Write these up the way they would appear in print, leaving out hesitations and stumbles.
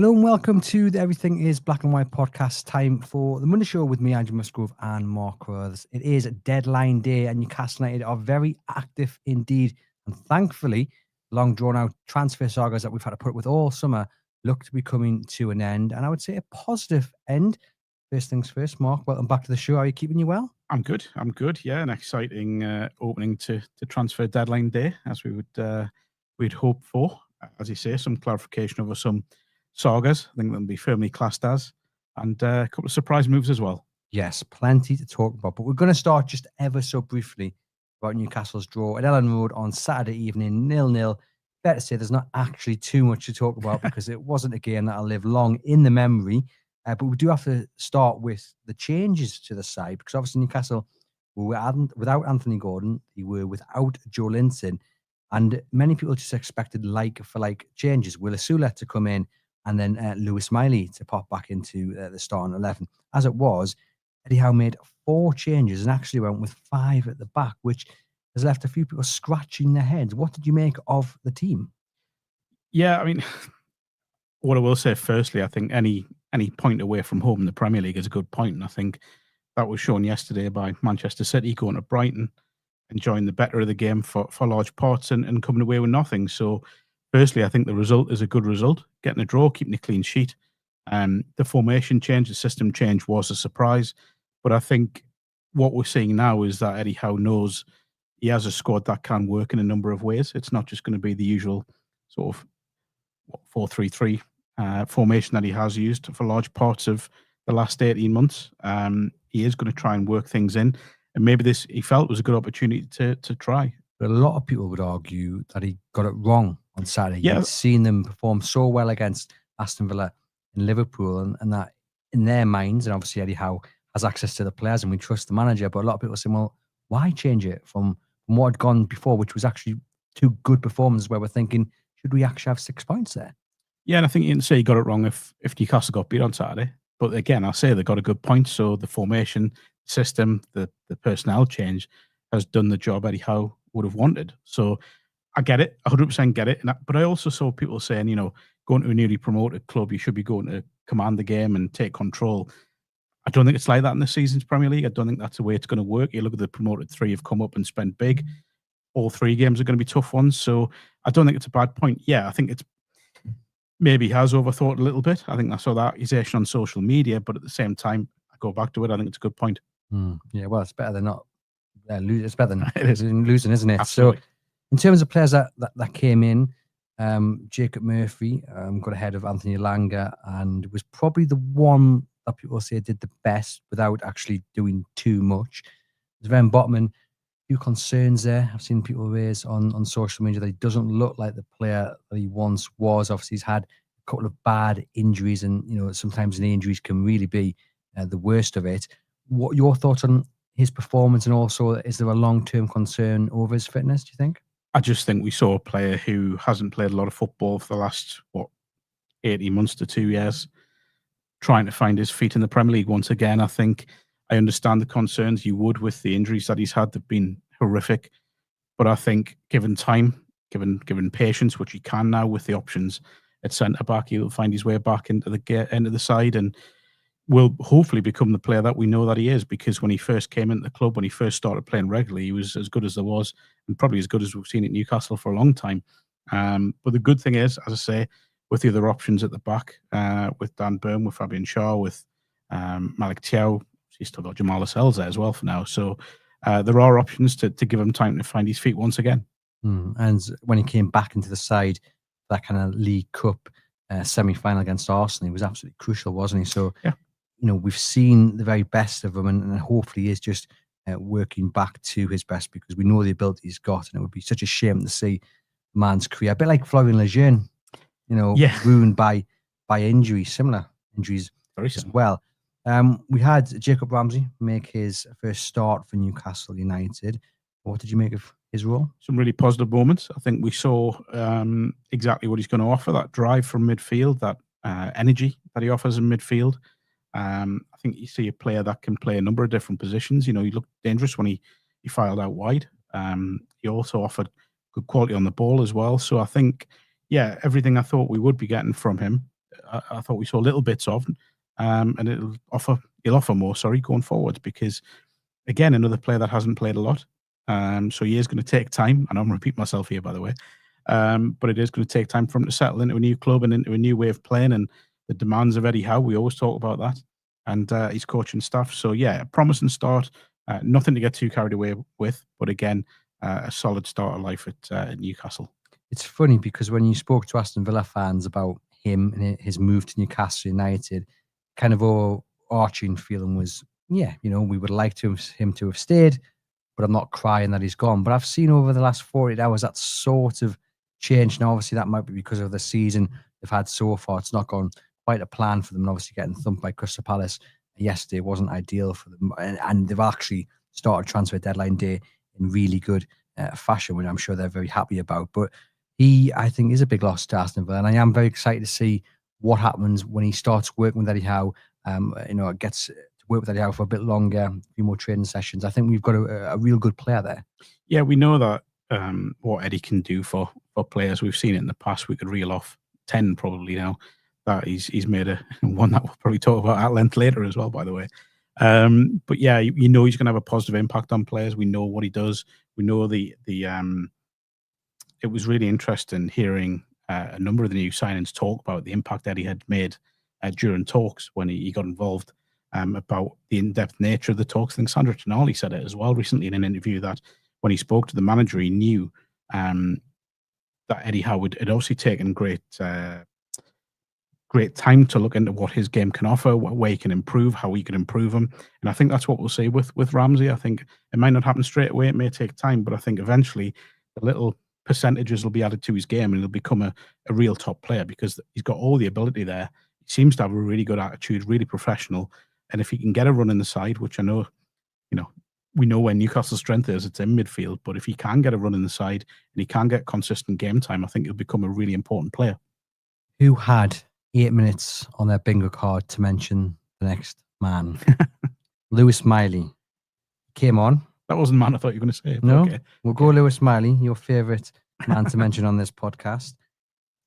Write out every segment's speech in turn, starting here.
Hello and welcome to the Everything is Black and White podcast. Time for the Monday show with me, Andrew Musgrove and Mark Rose. It is deadline day and Newcastle United are very active indeed. And thankfully, long drawn out transfer sagas that we've had to put up with all summer look to be coming to an end. And I would say a positive end. First things first, Mark, welcome back to the show. Are you keeping you well? I'm good. Yeah, an exciting opening to transfer deadline day, as we'd hope for. As you say, some clarification over some sagas. I think they'll be firmly classed as, and a couple of surprise moves as well. Yes, plenty to talk about. But we're going to start just ever so briefly about Newcastle's draw at Ellen Road on Saturday evening, 0-0. Fair to say there's not actually too much to talk about because it wasn't a game that'll live long in the memory. But we do have to start with the changes to the side because obviously Newcastle were without Anthony Gordon, they were without Joe Linton, and many people just expected like for like changes. Willis Sula to come in and then Lewis Miley to pop back into the starting 11. As it was, Eddie Howe made 4 changes and actually went with 5 at the back, which has left a few people scratching their heads. What did you make of the team? Yeah, I mean, what I will say firstly, I think any point away from home in the Premier League is a good point, and I think that was shown yesterday by Manchester City going to Brighton, enjoying the better of the game for large parts and coming away with nothing. So firstly, I think the result is a good result, getting a draw, keeping a clean sheet. The formation change, the system change was a surprise, but I think what we're seeing now is that Eddie Howe knows he has a squad that can work in a number of ways. It's not just going to be the usual sort of 4-3-3 formation that he has used for large parts of the last 18 months. He is going to try and work things in, and maybe this he felt was a good opportunity to try. But a lot of people would argue that he got it wrong on Saturday. Yeah. You'd seen them perform so well against Aston Villa and Liverpool, and that in their minds, and obviously Eddie Howe has access to the players and we trust the manager, but a lot of people say, well, why change it from what had gone before, which was actually 2 good performances where we're thinking, should we actually have 6 points there? Yeah, and I think you can say he got it wrong if Newcastle got beat on Saturday. But again, I'll say they got a good point. So the formation, system, the personnel change has done the job Eddie Howe would have wanted. So I get it, 100% get it. But I also saw people saying, going to a newly promoted club, you should be going to command the game and take control. I don't think it's like that in this season's Premier League. I don't think that's the way it's going to work. You look at the promoted 3 have come up and spent big. All 3 games are going to be tough ones. So I don't think it's a bad point. Yeah, I think it's maybe has overthought a little bit. I think I saw that accusation on social media, but at the same time, I go back to it. I think it's a good point. Yeah, well, it's better than not losing. It's better than losing, isn't it? Absolutely. So, in terms of players that came in, Jacob Murphy got ahead of Anthony Elanga and was probably the one that people say did the best without actually doing too much. Sven Botman, few concerns there. I've seen people raise on social media that he doesn't look like the player that he once was. Obviously, he's had a couple of bad injuries, and sometimes the injuries can really be the worst of it. What your thoughts on his performance, and also is there a long-term concern over his fitness, do you think? I just think we saw a player who hasn't played a lot of football for the last 18 months to 2 years, trying to find his feet in the Premier League once again. I think I understand the concerns you would with the injuries that he's had. They've been horrific. But I think given time, given patience, which he can now with the options at centre-back, he'll find his way back into the end of the side and will hopefully become the player that we know that he is, because when he first came into the club, when he first started playing regularly, he was as good as there was, and probably as good as we've seen at Newcastle for a long time. But the good thing is, as I say, with the other options at the back, with Dan Burn, with Fabian Schär, with Malik Thiaw, he's still got Jamal Lascelles there as well for now. So there are options to give him time to find his feet once again. And when he came back into the side, that kind of League Cup semi-final against Arsenal, he was absolutely crucial, wasn't he? So, yeah. We've seen the very best of him, and hopefully he is just working back to his best, because we know the ability he's got, and it would be such a shame to see man's career, a bit like Florian Lejeune, ruined by injuries, similar injuries as well. We had Jacob Ramsey make his first start for Newcastle United. What did you make of his role? Some really positive moments. I think we saw exactly what he's going to offer, that drive from midfield, that energy that he offers in midfield. I think you see a player that can play a number of different positions. He looked dangerous when he filed out wide. He also offered good quality on the ball as well. So I think, everything I thought we would be getting from him, I thought we saw little bits of, and he'll offer more, going forward, because again, another player that hasn't played a lot. So he is going to take time, and I'm repeating myself here, by the way. But it is going to take time for him to settle into a new club and into a new way of playing, and the demands of Eddie Howe. We always talk about that, and his coaching staff. So yeah, a promising start. Nothing to get too carried away with, but again, a solid start of life at Newcastle. It's funny because when you spoke to Aston Villa fans about him and his move to Newcastle United, kind of overarching feeling was, yeah, we would like him to have stayed, but I'm not crying that he's gone. But I've seen over the last 48 hours that sort of changed. Now, obviously, that might be because of the season they've had so far. It's not gone quite a plan for them, and obviously getting thumped by Crystal Palace yesterday wasn't ideal for them. And they've actually started transfer deadline day in really good fashion, which I'm sure they're very happy about. But he, I think, is a big loss to Aston Villa, and I am very excited to see what happens when he starts working with Eddie Howe. Gets to work with Eddie Howe for a bit longer, a few more training sessions. I think we've got a real good player there. Yeah, we know that what Eddie can do for players. We've seen it in the past. We could reel off 10 probably now that he's made one that we'll probably talk about at length later as well, by the way. But yeah, he's going to have a positive impact on players. We know what he does. We know it was really interesting hearing a number of the new signings talk about the impact Eddie had made during talks when he got involved, about the in-depth nature of the talks. I think Sandro Tonali said it as well recently in an interview, that when he spoke to the manager, he knew that Eddie Howe had obviously taken great time to look into what his game can offer, what way he can improve, how he can improve him. And I think that's what we'll see with Ramsey. I think it might not happen straight away. It may take time, but I think eventually the little percentages will be added to his game and he'll become a real top player, because he's got all the ability there. He seems to have a really good attitude, really professional. And if he can get a run in the side, which I know, we know where Newcastle's strength is, it's in midfield, but if he can get a run in the side and he can get consistent game time, I think he'll become a really important player. Who had 8 minutes on their bingo card to mention the next man? Lewis Miley came on. That wasn't the man I thought you were going to say. No, okay. We'll go Lewis Miley, your favourite man to mention on this podcast.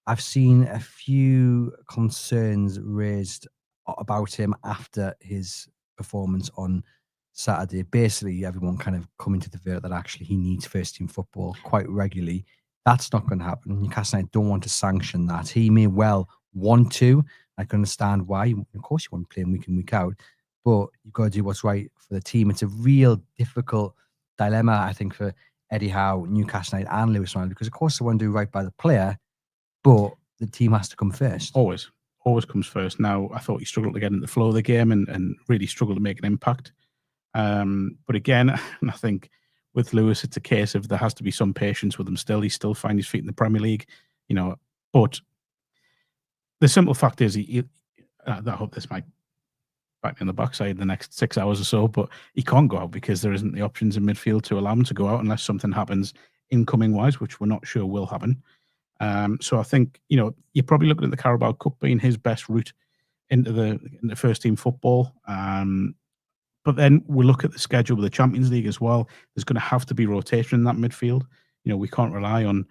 I've seen a few concerns raised about him after his performance on Saturday. Basically, everyone kind of coming to the verdict that actually he needs first team football quite regularly. That's not going to happen. Newcastle United don't want to sanction that. He may well want to. I can understand why. Of course, you want to play him week in, week out, but you've got to do what's right for the team. It's a real difficult dilemma, I think, for Eddie Howe, Newcastle United, and Lewis Miley, because of course they want to do right by the player, but the team has to come first. Always comes first. Now, I thought he struggled to get into the flow of the game and really struggled to make an impact. But again, I think with Lewis, it's a case of there has to be some patience with him still. He's still finding his feet in the Premier League, but the simple fact is, I hope this might bite me on the backside the next 6 hours or so, but he can't go out because there isn't the options in midfield to allow him to go out unless something happens incoming-wise, which we're not sure will happen. So I think, you're probably looking at the Carabao Cup being his best route into the first team football. But then we look at the schedule with the Champions League as well. There's going to have to be rotation in that midfield. We can't rely on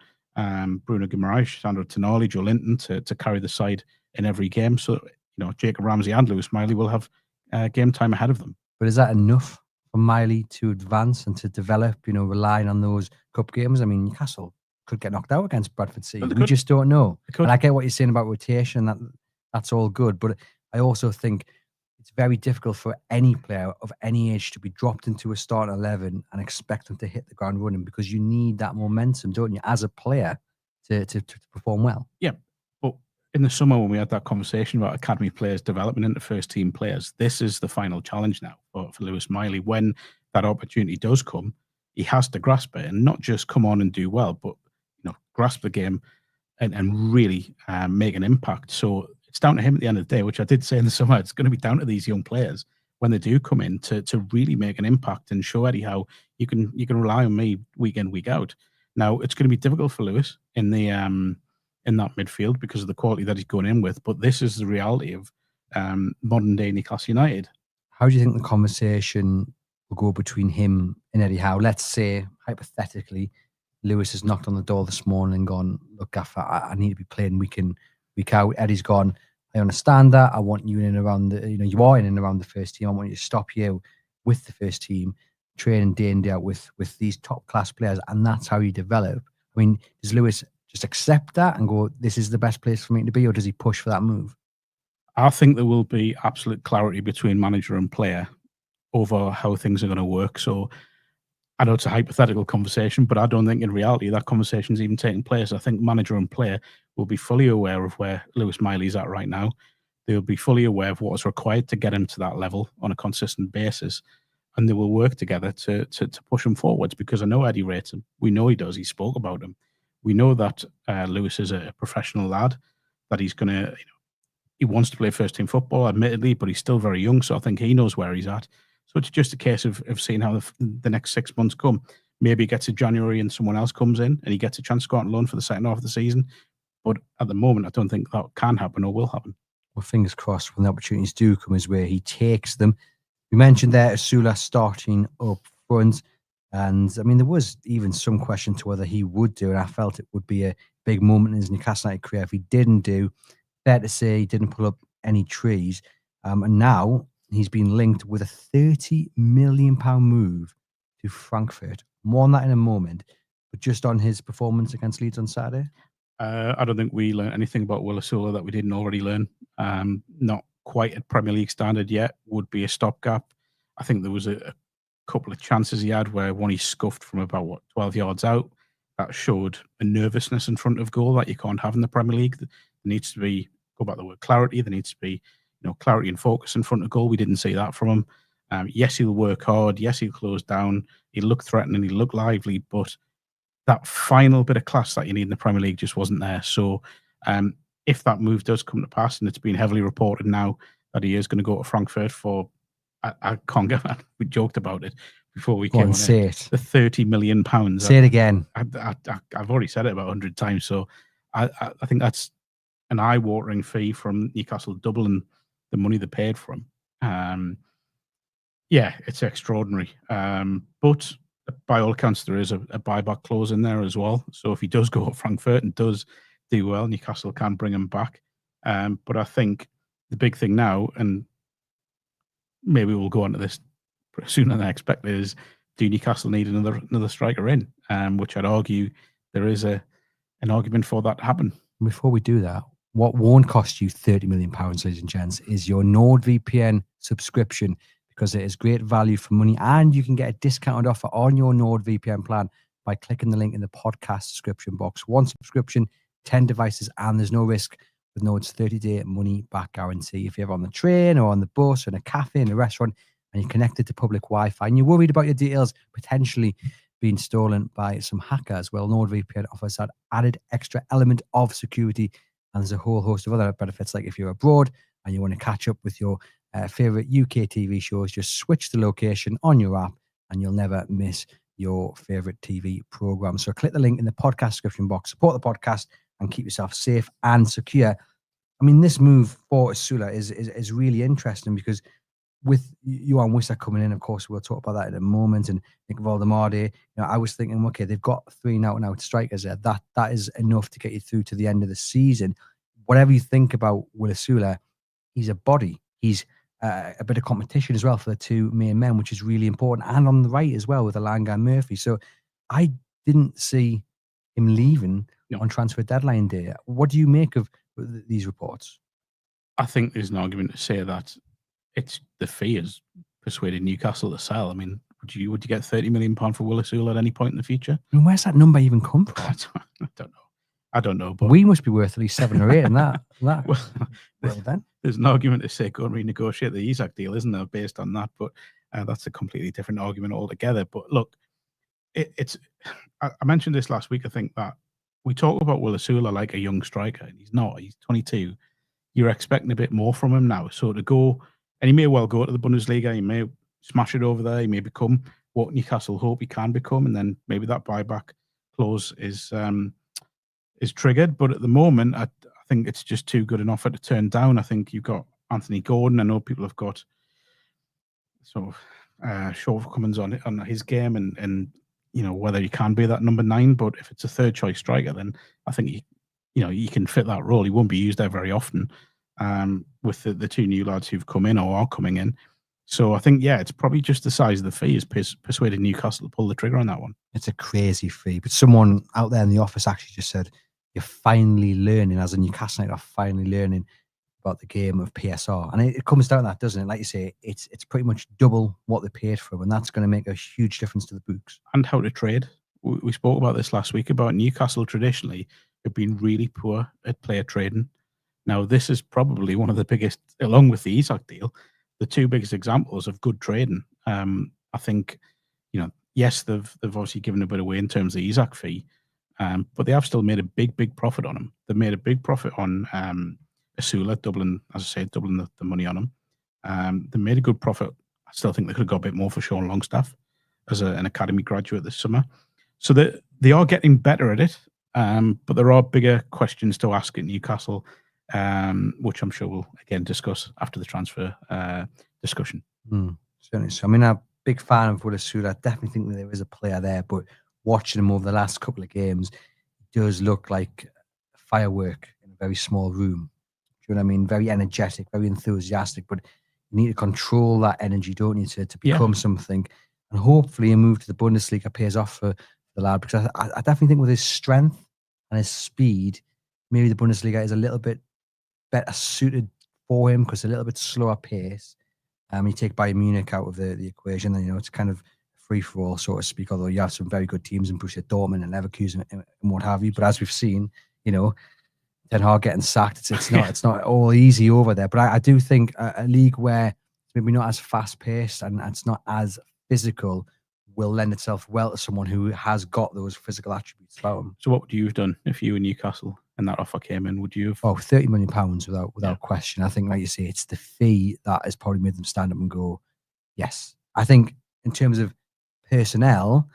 Bruno Guimaraes, Sandro Tonali, Joe Linton to carry the side in every game. So, Jacob Ramsey and Lewis Miley will have game time ahead of them. But is that enough for Miley to advance and to develop, relying on those cup games? I mean, Newcastle could get knocked out against Bradford City. We just don't know. And I get what you're saying about rotation. That's all good. But I also think it's very difficult for any player of any age to be dropped into a starting 11 and expect them to hit the ground running, because you need that momentum, don't you, as a player to perform well. Yeah. But in the summer, when we had that conversation about academy players developing into first team players, this is the final challenge now for Lewis Miley. When that opportunity does come, he has to grasp it and not just come on and do well, but grasp the game and really make an impact. So it's down to him at the end of the day, which I did say in the summer. It's going to be down to these young players when they do come in to really make an impact and show Eddie how you can rely on me week in, week out. Now, it's going to be difficult for Lewis in that midfield because of the quality that he's going in with, but this is the reality of modern day Newcastle United. How do you think the conversation will go between him and Eddie Howe? Let's say, hypothetically, Lewis has knocked on the door this morning and gone, look, Gaffer, I need to be playing week in, week out. Eddie's gone, I understand that. I want you in and around the, you are in and around the first team. I want you to stop you with the first team, training day in, day out with these top class players. And that's how you develop. I mean, does Lewis just accept that and go, this is the best place for me to be? Or does he push for that move? I think there will be absolute clarity between manager and player over how things are going to work. So I know it's a hypothetical conversation, but I don't think in reality that conversation is even taking place. I think manager and player will be fully aware of where Lewis Miley's at right now. They'll be fully aware of what is required to get him to that level on a consistent basis. And they will work together to push him forwards, because I know Eddie rates him. We know he does. He spoke about him. We know that Lewis is a professional lad, that he's going to, he wants to play first team football, admittedly, but he's still very young. So I think he knows where he's at. So it's just a case of seeing how the next 6 months come. Maybe it gets to January and someone else comes in and he gets a chance to go out on loan for the second half of the season. But at the moment, I don't think that can happen or will happen. Well, fingers crossed when the opportunities do come his way, he takes them. We mentioned there Sula starting up front. And I mean, there was even some question to whether he would do. And I felt it would be a big moment in his Newcastle United career if he didn't do. Fair to say he didn't pull up any trees. And now he's been linked with a £30 million move to Frankfurt. More on that in a moment. But just on his performance against Leeds on Saturday. I don't think we learned anything about Willis Sula that we didn't already learn. Not quite at Premier League standard yet. Would be a stopgap. I think there was a couple of chances he had where one he scuffed from about 12 yards out. That showed a nervousness in front of goal that you can't have in the Premier League. There needs to be, go back to the word clarity. There needs to be, clarity and focus in front of goal. We didn't see that from him. Yes, he'll work hard. Yes, he'll close down. He'll look threatening. He'll look lively, but that final bit of class that you need in the Premier League just wasn't there. So if that move does come to pass, and it's been heavily reported now that he is going to go to Frankfurt for, I can't get that. We joked about it before we came on. Say it. The £30 million. Say it again. I've already said it about 100 times. So I think that's an eye-watering fee from Newcastle, doubling the money they paid for him. Yeah, it's extraordinary. But by all accounts, there is a buyback clause in there as well. So if he does go to Frankfurt and does do well, Newcastle can bring him back. But I think the big thing now, and maybe we'll go on to this sooner than I expect, is do Newcastle need another striker in? Which I'd argue there is an argument for that to happen. Before we do that, what won't cost you £30 million, ladies and gents, is your NORD VPN subscription, because it is great value for money and you can get a discounted offer on your NORD VPN plan by clicking the link in the podcast description box. One subscription, 10 devices, and there's no risk with NORD's 30-day money-back guarantee. If you're ever on the train or on the bus or in a cafe, in a restaurant, and you're connected to public Wi-Fi and you're worried about your details potentially being stolen by some hackers, well, NordVPN offers that added extra element of security, and there's a whole host of other benefits, like if you're abroad and you want to catch up with your favorite UK TV shows, just switch the location on your app and you'll never miss your favorite TV program. So click the link in the podcast description box, support the podcast and keep yourself safe and secure. I mean, this move for Sula is really interesting, because with Yoane Wissa coming in, of course, we'll talk about that in a moment, and Nick Valdemarde, I was thinking, okay, they've got 3 now strikers there. That is enough to get you through to the end of the season. Whatever you think about Willis Sula, he's a body. He's a bit of competition as well for the 2 main men, which is really important. And on the right as well with Alanga and Murphy. So I didn't see him leaving on transfer deadline day. What do you make of these reports? I think there's an argument to say that it's the fee has persuaded Newcastle to sell. I mean, would you get £30 million for Willis Sula at any point in the future? I mean, where's that number even come from? I don't know. But we must be worth at least 7 or 8 in that. Well, then there's an argument to say go and renegotiate the Isak deal, isn't there, based on that? But that's a completely different argument altogether. But look, I mentioned this last week. I think that we talk about Willis Sula like a young striker, and he's not. He's 22. You're expecting a bit more from him now. So to go, and he may well go to the Bundesliga, he may smash it over there, he may become what Newcastle hope he can become, and then maybe that buyback clause is triggered. But at the moment, I think it's just too good an offer to turn down. I think you've got Anthony Gordon. I know people have got sort of shortcomings on his game, and whether he can be that number 9. But if it's a third choice striker, then I think he can fit that role. He won't be used there very often. with the two new lads who've come in or are coming in. So I think, yeah, it's probably just the size of the fee has persuaded Newcastle to pull the trigger on that one. It's a crazy fee. But someone out there in the office actually just said, you're finally learning, as a Newcastle United are finally learning about the game of PSR. And it comes down to that, doesn't it? Like you say, it's pretty much double what they paid for them, and that's going to make a huge difference to the books. And how to trade. We spoke about this last week, about Newcastle traditionally have been really poor at player trading. Now, this is probably one of the biggest, along with the Isak deal, the two biggest examples of good trading. I think, yes, they've obviously given a bit away in terms of the Isak fee, but they have still made a big profit on him. They've made a big profit on Sula, doubling, as I say, doubling the money on him. They made a good profit. I still think they could have got a bit more for Sean Longstaff as an academy graduate this summer. So they are getting better at it, but there are bigger questions to ask at Newcastle, which I'm sure we'll again discuss after the transfer discussion. Certainly. So, I mean, I'm a big fan of Willis Sula. I definitely think that there is a player there, but watching him over the last couple of games, it does look like a firework in a very small room. Do you know what I mean? Very energetic, very enthusiastic, but you need to control that energy, don't you, to become something. And hopefully a move to the Bundesliga pays off for the lad, because I definitely think with his strength and his speed, maybe the Bundesliga is a little bit better suited for him because a little bit slower pace. You take Bayern Munich out of the equation, and it's kind of free for all, so to speak. Although you have some very good teams in Borussia Dortmund and Leverkusen and what have you. But as we've seen, Ten Hag getting sacked, it's not all easy over there. But I do think a league where it's maybe not as fast paced and it's not as physical will lend itself well to someone who has got those physical attributes about him. So what would you have done if you were Newcastle and that offer came in? Would you have? Oh, £30 million without question. I think, like you say, it's the fee that has probably made them stand up and go, yes. I think in terms of personnel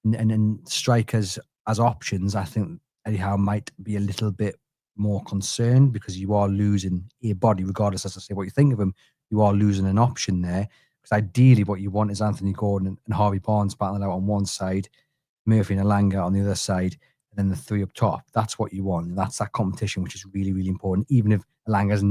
and strikers as options, I think Eddie Howe might be a little bit more concerned, because you are losing a body, regardless, as I say, what you think of him, you are losing an option there. Because ideally what you want is Anthony Gordon and Harvey Barnes battling out on one side, Murphy and Alanga on the other side, and then the three up top. That's what you want. And that's that competition, which is really, really important. Even if Alanga's,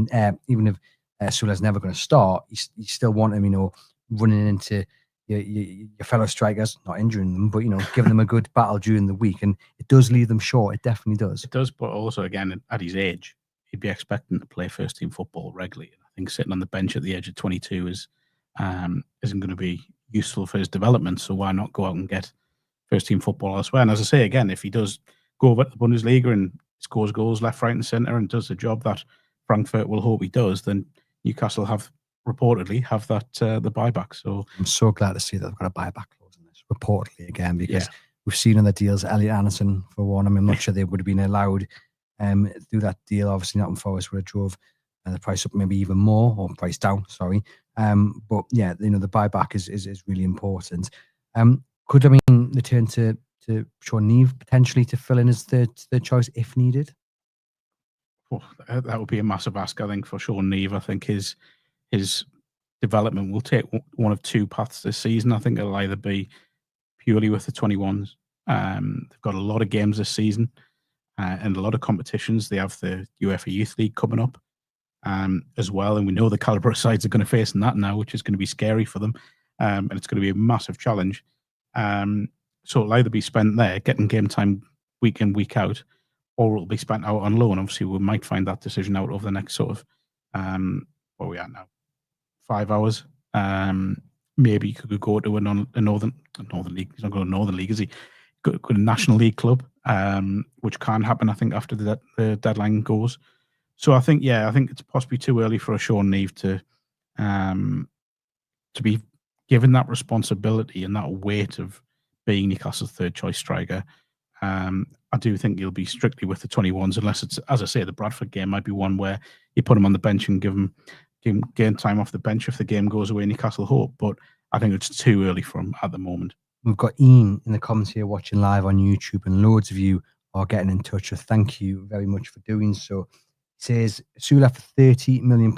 even if Sula's never going to start, you still want him, running into your fellow strikers, not injuring them, but giving them a good battle during the week. And it does leave them short. It definitely does. It does, but also again, at his age, he'd be expecting to play first team football regularly. I think sitting on the bench at the age of 22 isn't going to be useful for his development. So why not go out and get first team football elsewhere? And as I say again, if he does go over to the Bundesliga and scores goals left, right, and centre and does the job that Frankfurt will hope he does, then Newcastle reportedly have that the buyback. So I'm so glad to see that they've got a buyback clause in this, reportedly again, because we've seen other deals, Elliot Anderson for one. I mean, I'm not sure they would have been allowed through that deal. Obviously, Nottingham Forest would have drove the price up maybe even more, or price down, sorry. But yeah, the buyback is really important. Could they turn to Sean Neve potentially to fill in as third choice if needed? Oh, that would be a massive ask, I think, for Sean Neve. I think his development will take one of two paths this season. I think it'll either be purely with the 21s. They've got a lot of games this season and a lot of competitions. They have the UEFA Youth League coming up as well, and we know the calibre of sides are going to face in that now, which is going to be scary for them, and it's going to be a massive challenge. So it'll either be spent there, getting game time week in, week out, or it'll be spent out on loan. Obviously, we might find that decision out over the next sort of, where we at now, 5 hours. Maybe you could go to a Northern League. He's not going to Northern League, is he? Go to a National League club, which can happen, I think, after the deadline goes. So I think it's possibly too early for a Sean Neve to be given that responsibility and that weight of being Newcastle's third choice striker. I do think he'll be strictly with the 21s, unless it's, as I say, the Bradford game might be one where you put him on the bench and give him game time off the bench if the game goes away Newcastle hope. But I think it's too early for him at the moment. We've got Ian in the comments here watching live on YouTube, and loads of you are getting in touch. So thank you very much for doing so. He says Sula for £30 million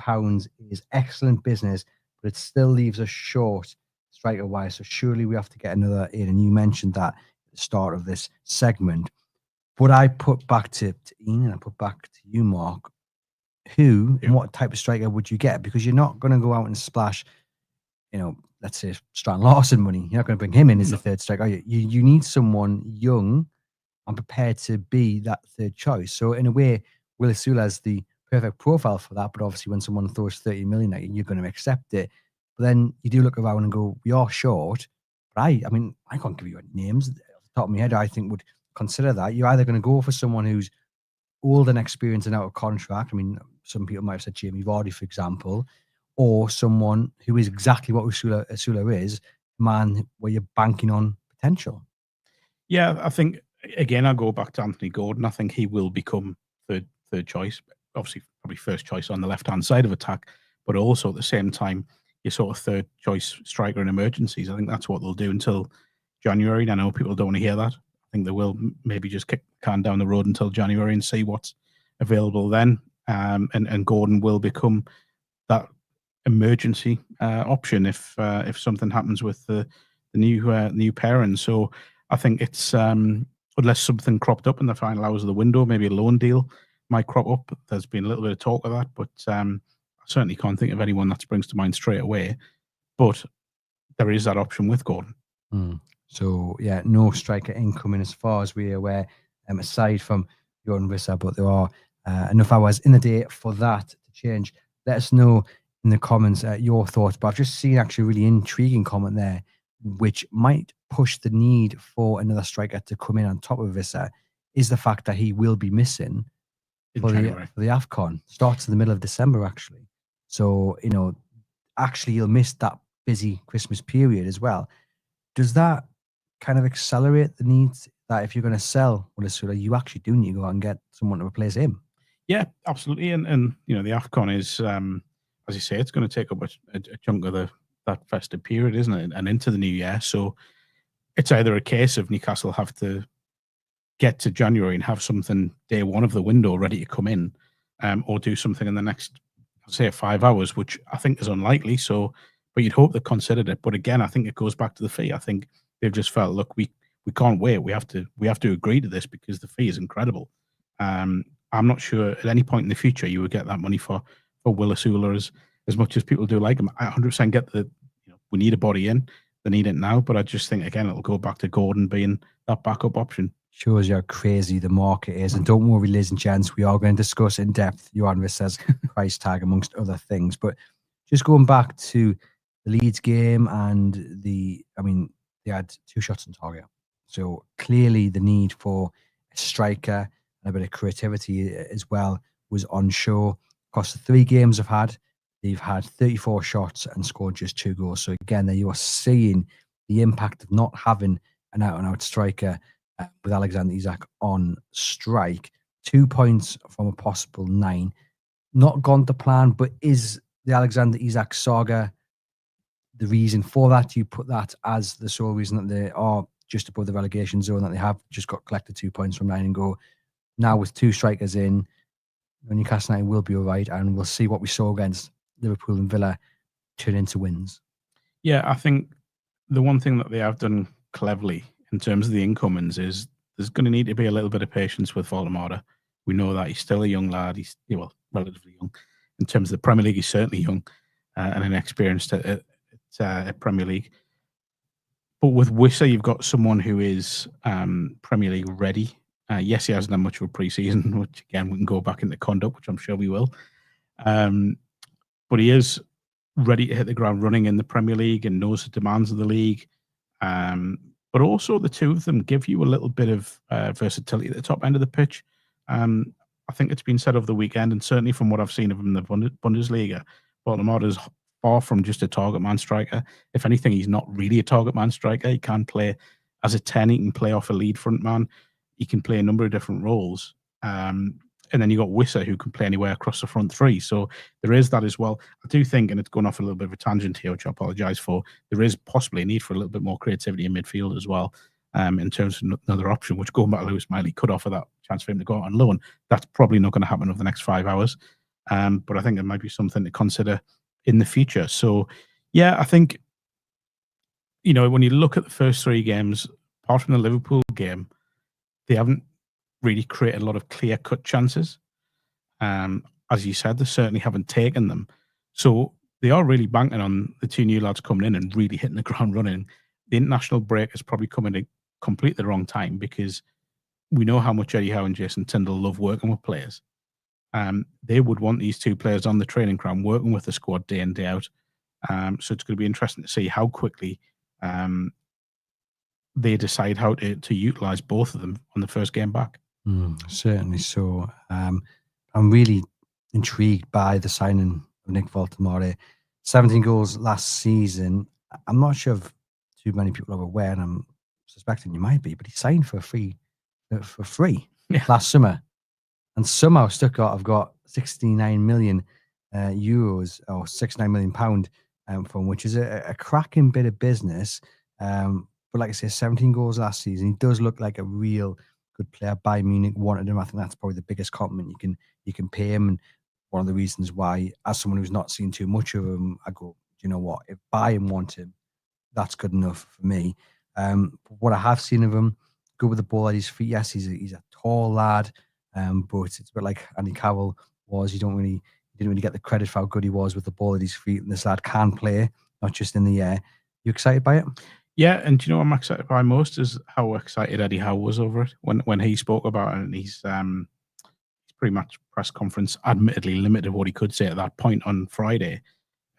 is excellent business, but it still leaves us short striker-wise. So surely we have to get another in. And you mentioned that at the start of this segment. But I put back to Ian, and I put back to you, Mark. who and what type of striker would you get? Because you're not going to go out and splash, let's say Strand Larson money. You're not going to bring him in as the third striker. You need someone young and prepared to be that third choice. So in a way, Willis Sula has the perfect profile for that. But obviously, when someone throws 30 million at you, you're going to accept it. But then you do look around and go, we are short. But I can't give you any names off the top of my head. I think would consider that. You're either going to go for someone who's old and experienced and out of contract. I mean, some people might have said Jamie Vardy, for example, or someone who is exactly what Sula is, man, where you're banking on potential. Yeah, I think, again, I'll go back to Anthony Gordon. I think he will become third choice. Obviously, probably first choice on the left-hand side of attack, but also at the same time, your sort of third choice striker in emergencies. I think that's what they'll do until January. And I know people don't want to hear that. I think they will maybe just kick the can down the road until January and see what's available then. And Gordon will become that emergency option if something happens with the new parent. So I think it's unless something cropped up in the final hours of the window, maybe a loan deal might crop up. There's been a little bit of talk of that, but I certainly can't think of anyone that springs to mind straight away. But there is that option with Gordon. So yeah, no striker incoming as far as we're aware, aside from Yuan Vissa, but there are enough hours in the day for that to change. Let us know in the comments your thoughts. But I've just seen actually a really intriguing comment there, which might push the need for another striker to come in on top of Vissa, is the fact that he will be missing for the AFCON. Starts in the middle of December, actually. So, actually he'll miss that busy Christmas period as well. Does that kind of accelerate the needs that if you're going to sell Willis Sula, you actually do need to go out and get someone to replace him? Yeah, absolutely. And the AFCON is, as you say, it's going to take up a chunk of that festive period, isn't it? And into the new year. So it's either a case of Newcastle have to get to January and have something day one of the window ready to come in, or do something in the next, say, 5 hours, which I think is unlikely. So, but you'd hope they considered it. But again, I think it goes back to the fee. I think they've just felt, look, we can't wait. We have to agree to this because the fee is incredible. I'm not sure at any point in the future you would get that money for Willis Sula as much as people do like him. I 100% get we need a body in. They need it now. But I just think, again, it'll go back to Gordon being that backup option. Shows you how crazy the market is. And don't worry, ladies and gents, we are going to discuss in depth Yoanne Vissa's price tag, amongst other things. But just going back to the Leeds game and they had 2 shots on target. So clearly the need for a striker and a bit of creativity as well was on show. Across the 3 games they've had 34 shots and scored just 2 goals. So again, there you are seeing the impact of not having an out-and-out striker with Alexander Isak on strike. 2 points from a possible 9. Not gone to plan, but is the Alexander Isak saga the reason for that? You put that as the sole reason that they are just above the relegation zone, that they have just got collected 2 points from 9 and go. Now with 2 strikers in, Newcastle United will be all right, and we'll see what we saw against Liverpool and Villa turn into wins. Yeah, I think the one thing that they have done cleverly in terms of the incomings is there's going to need to be a little bit of patience with Voldemort. We know that he's still a young lad. He's relatively young. In terms of the Premier League, he's certainly young and inexperienced at Premier League. But with Wissa, you've got someone who is Premier League ready. Yes, he hasn't done much of a pre-season, which again, we can go back into conduct, which I'm sure we will. But he is ready to hit the ground running in the Premier League and knows the demands of the league. But also the two of them give you a little bit of versatility at the top end of the pitch. I think it's been said over the weekend, and certainly from what I've seen of him in the Bundesliga, Baltimore is far from just a target man striker. If anything, he's not really a target man striker. He can play as a 10. He can play off a lead front man. He can play a number of different roles. And then you got Wissa, who can play anywhere across the front 3. So there is that as well. I do think, and it's going off a little bit of a tangent here, which I apologise for, there is possibly a need for a little bit more creativity in midfield as well, in terms of another option, which going back to Lewis Miley could offer that chance for him to go out on loan. That's probably not going to happen over the next 5 hours. But I think it might be something to consider in the future. So, yeah, I think, when you look at the first 3 games, apart from the Liverpool game, they haven't really created a lot of clear-cut chances. as you said, they certainly haven't taken them. So they are really banking on the two new lads coming in and really hitting the ground running. The international break is probably coming at completely the wrong time because we know how much Eddie Howe and Jason Tindall love working with players. They would want these two players on the training ground working with the squad day in, day out. So it's going to be interesting to see how quickly they decide how to utilise both of them on the first game back. Certainly so. I'm really intrigued by the signing of Nick Voldemort. 17 goals last season. I'm not sure if too many people are aware, and I'm suspecting you might be, but he signed for free last summer. And somehow Stuttgart have got 69 million euros or 69 million pound from, which is a cracking bit of business. But like I say, 17 goals last season. He does look like a real good player. Bayern Munich wanted him. I think that's probably the biggest compliment you can pay him. And one of the reasons why, as someone who's not seen too much of him, I go, you know what? If Bayern want him, that's good enough for me. What I have seen of him, good with the ball at his feet. Yes, he's a tall lad, but it's a bit like Andy Carroll was. He didn't really get the credit for how good he was with the ball at his feet. And this lad can play, not just in the air. You excited by it? Yeah, and do you know what I'm excited by most is how excited Eddie Howe was over it when he spoke about it. And he's pretty much press conference, admittedly limited what he could say at that point on Friday.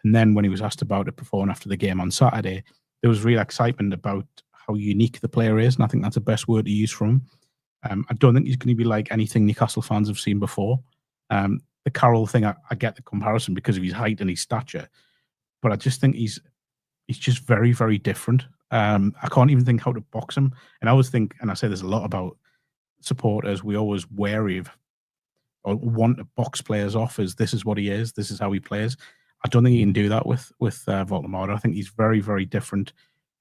And then when he was asked about it before and after the game on Saturday, there was real excitement about how unique the player is. And I think that's the best word to use for him. I don't think he's going to be like anything Newcastle fans have seen before. The Carroll thing, I get the comparison because of his height and his stature. But I just think he's just very, very different. I can't even think how to box him. And I always think, and I say there's a lot about supporters, we always wary of or want to box players off as this is what he is, this is how he plays. I don't think he can do that with Voldemort. I think he's very, very different.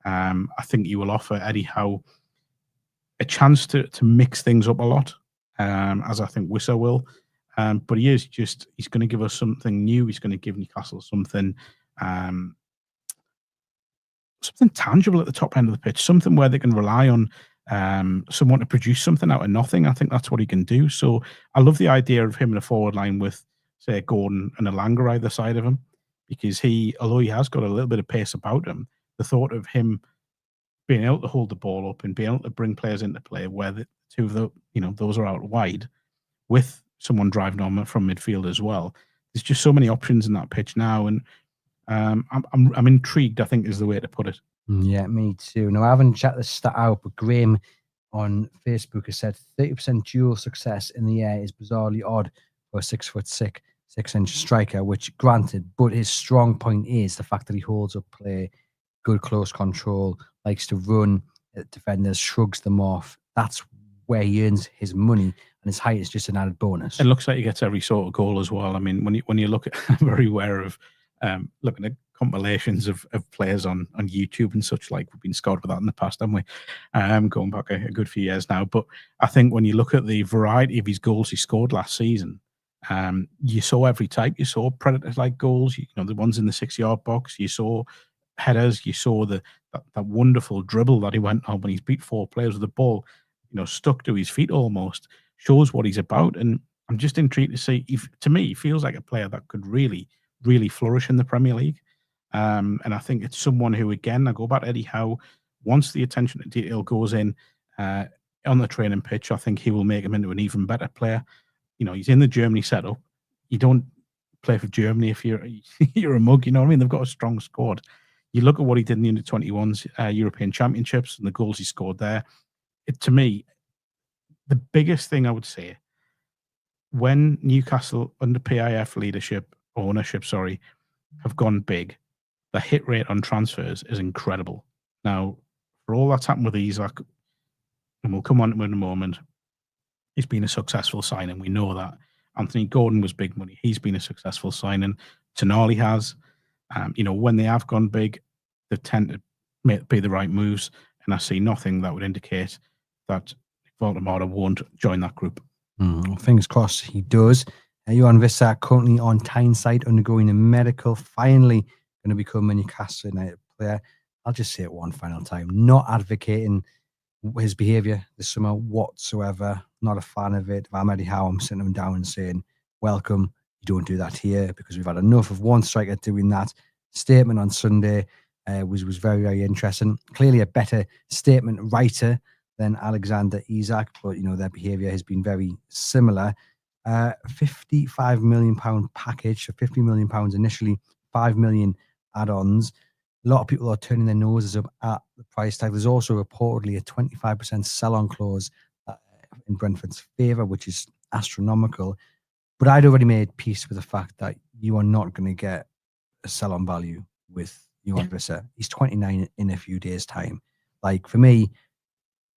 I think he will offer Eddie Howe a chance to mix things up a lot, as I think Wissa will. But he's going to give us something new. He's going to give Newcastle something tangible at the top end of the pitch, something where they can rely on someone to produce something out of nothing. I think that's what he can do. So I love the idea of him in a forward line with, say, Gordon and Elanga either side of him, because although he has got a little bit of pace about him, the thought of him being able to hold the ball up and being able to bring players into play where the two of those are out wide with someone driving on from midfield as well. There's just so many options in that pitch now, and I'm intrigued, I think, is the way to put it. Yeah, me too. Now, I haven't checked this stat out, but Graham on Facebook has said 30% dual success in the air is bizarrely odd for a 6'6", 6-inch striker, which granted, but his strong point is the fact that he holds up play, good close control, likes to run at defenders, shrugs them off. That's where he earns his money, and his height is just an added bonus. It looks like he gets every sort of goal as well. I mean, when you look at, I'm very aware of looking at compilations of players on YouTube and such like. We've been scored with that in the past, haven't we? Going back a good few years now. But I think when you look at the variety of his goals he scored last season, you saw every type. You saw predator-like goals, the ones in the 6-yard box. You saw headers. You saw that wonderful dribble that he went on when he's beat 4 players with the ball, stuck to his feet almost. Shows what he's about. And I'm just intrigued to see, to me, he feels like a player that could really, really flourish in the Premier League. And I think it's someone who, again, I go back to Eddie Howe, once the attention to detail goes in on the training pitch, I think he will make him into an even better player. He's in the Germany setup. You don't play for Germany if you're a mug, you know what I mean? They've got a strong squad. You look at what he did in the Under-21s European Championships and the goals he scored there. To me, the biggest thing I would say, when Newcastle under PIF ownership, have gone big, the hit rate on transfers is incredible. Now, for all that's happened with Isak, and we'll come on to it in a moment, he's been a successful signing. We know that. Anthony Gordon was big money. He's been a successful signing. Tonali has. When they have gone big, they tend to be the right moves, and I see nothing that would indicate that Voldemort won't join that group. Fingers crossed he does. Yuan Vissa currently on Tyneside undergoing a medical, finally going to become a Newcastle United player. I'll just say it one final time, not advocating his behaviour this summer whatsoever. Not a fan of it. If I'm Eddie Howe, I'm sitting him down and saying, welcome. don't do that here because we've had enough of one striker doing that. Statement on Sunday was very, very interesting. Clearly a better statement writer than Alexander Isak, but their behaviour has been very similar. £55 million package, so £50 million initially, £5 million add-ons. A lot of people are turning their noses up at the price tag. There's also reportedly a 25% sell-on clause in Brentford's favour, which is astronomical. But I'd already made peace with the fact that you are not going to get a sell-on value with Yuan Vissa. He's 29 in a few days' time. Like, for me,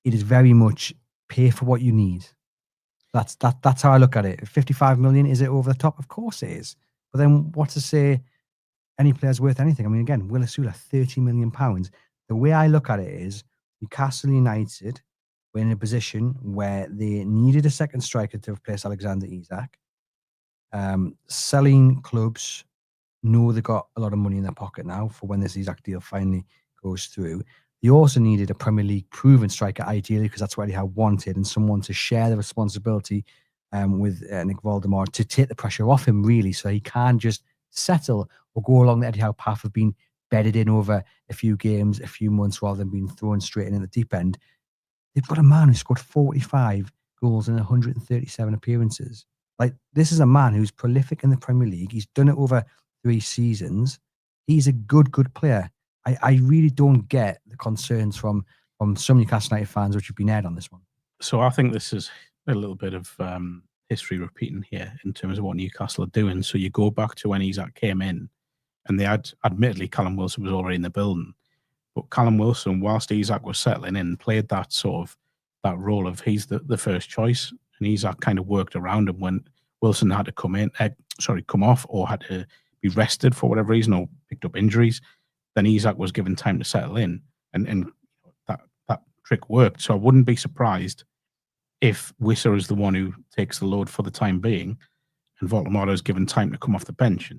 it is very much pay for what you need. That's how I look at it. 55 million, is it over the top? Of course it is. But then what to say any player's worth anything? I mean, again, Willis Sula, £30 million. The way I look at it is Newcastle United were in a position where they needed a second striker to replace Alexander Isak. Selling clubs know they got a lot of money in their pocket now for when this Isak deal finally goes through. They also needed a Premier League proven striker, ideally, because that's what he had wanted, and someone to share the responsibility with Nick Voldemort to take the pressure off him, really, so he can't just settle or go along the Eddie Howe path of being bedded in over a few games, a few months, rather than being thrown straight in at the deep end. They've got a man who scored 45 goals in 137 appearances. Like, this is a man who's prolific in the Premier League. He's done it over 3 seasons. He's a good player. I really don't get the concerns from some Newcastle United fans which have been aired on this one. So I think this is a little bit of history repeating here in terms of what Newcastle are doing. So you go back to when Isak came in, and they had, admittedly, Callum Wilson was already in the building, but Callum Wilson, whilst Isak was settling in, played that sort of that role of he's the first choice, and Isak kind of worked around him when Wilson had to come off, or had to be rested for whatever reason, or picked up injuries. Then Isak was given time to settle in, and that trick worked. So I wouldn't be surprised if Wissa is the one who takes the load for the time being, and Voldemort is given time to come off the bench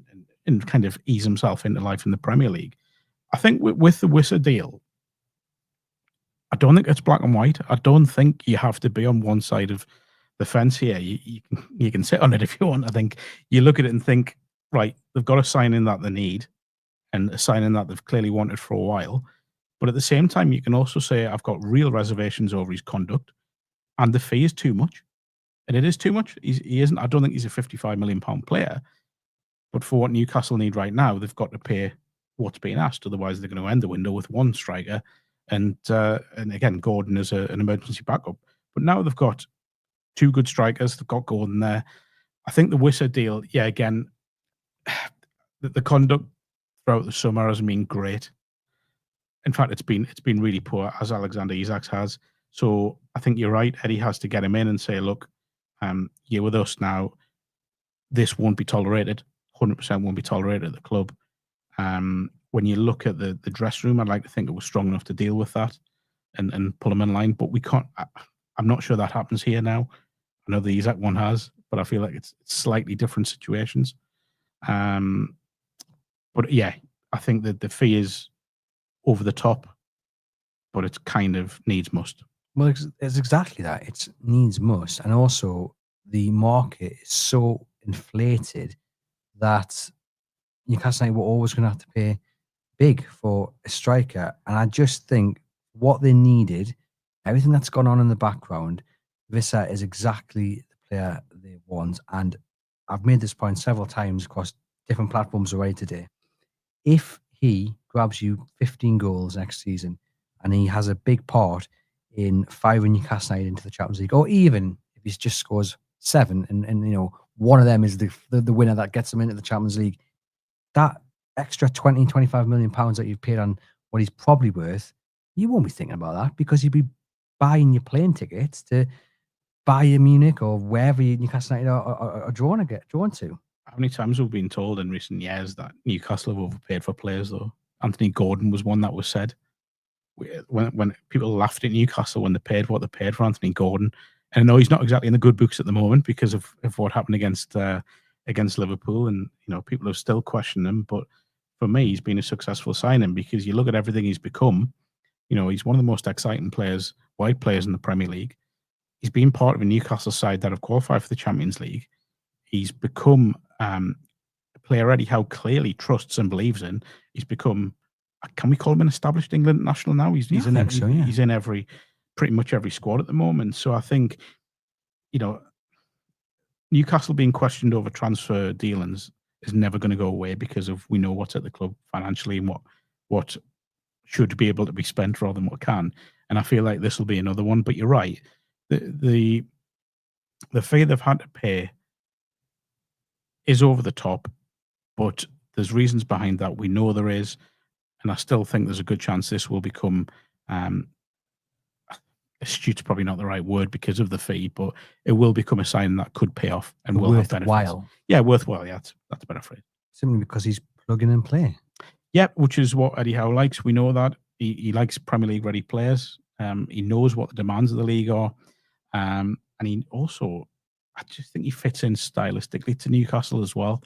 and kind of ease himself into life in the Premier League. I think with the Wissa deal, I don't think it's black and white. I don't think you have to be on one side of the fence here. You can sit on it if you want. I think you look at it and think, right, they've got a signing that they need, and a signing that they've clearly wanted for a while. But at the same time, you can also say, I've got real reservations over his conduct, and the fee is too much. And it is too much. He isn't. I don't think he's a £55 million player. But for what Newcastle need right now, they've got to pay what's being asked. Otherwise, they're going to end the window with one striker. And again, Gordon is an emergency backup. But now they've got 2 good strikers. They've got Gordon there. I think the Wissa deal, again, the conduct throughout the summer hasn't been great. In fact, it's been really poor, as Alexander Isak has. So I think you're right. Eddie has to get him in and say, look, you're with us now. This won't be tolerated. 100% won't be tolerated at the club. When you look at the dressing room, I'd like to think it was strong enough to deal with that and pull him in line. But we can't. I'm not sure that happens here now. I know the Isak one has, but I feel like it's slightly different situations. But yeah, I think that the fee is over the top, but it's kind of needs must. Well, it's exactly that. It's needs must. And also, the market is so inflated that Newcastle United were always going to have to pay big for a striker. And I just think what they needed, everything that's gone on in the background, Vissa is exactly the player they want. And I've made this point several times across different platforms already today. If he grabs you 15 goals next season and he has a big part in firing Newcastle United into the Champions League, or even if he just scores 7 and one of them is the winner that gets them into the Champions League, that extra 20, 25 million pounds that you've paid on what he's probably worth, you won't be thinking about that because you'd be buying your plane tickets to Bayern Munich or wherever Newcastle United are drawn to. How many times have we been told in recent years that Newcastle have overpaid for players, though? Anthony Gordon was one that was said. When people laughed at Newcastle when they paid what they paid for Anthony Gordon. And I know he's not exactly in the good books at the moment because of what happened against Liverpool, and people are still questioning him. But for me, he's been a successful signing because you look at everything he's become. He's one of the most exciting players, wide players in the Premier League. He's been part of a Newcastle side that have qualified for the Champions League. He's become a player Eddie Howe clearly trusts and believes in. He's become, can we call him an established England national now? He's in he's in pretty much every squad at the moment. So I think, Newcastle being questioned over transfer dealings is never going to go away because we know what's at the club financially and what should be able to be spent rather than what can. And I feel like this will be another one. But you're right. The fee they've had to pay is over the top, but there's reasons behind that. We know there is. And I still think there's a good chance this will become astute's probably not the right word because of the fee, but it will become a sign that could pay off and will have benefits. Worthwhile. Yeah, worthwhile. Yeah, that's a better phrase. Simply because he's plug-in and play. Yeah, which is what Eddie Howe likes. We know that. He likes Premier League ready players. He knows what the demands of the league are. And he also, I just think he fits in stylistically to Newcastle as well.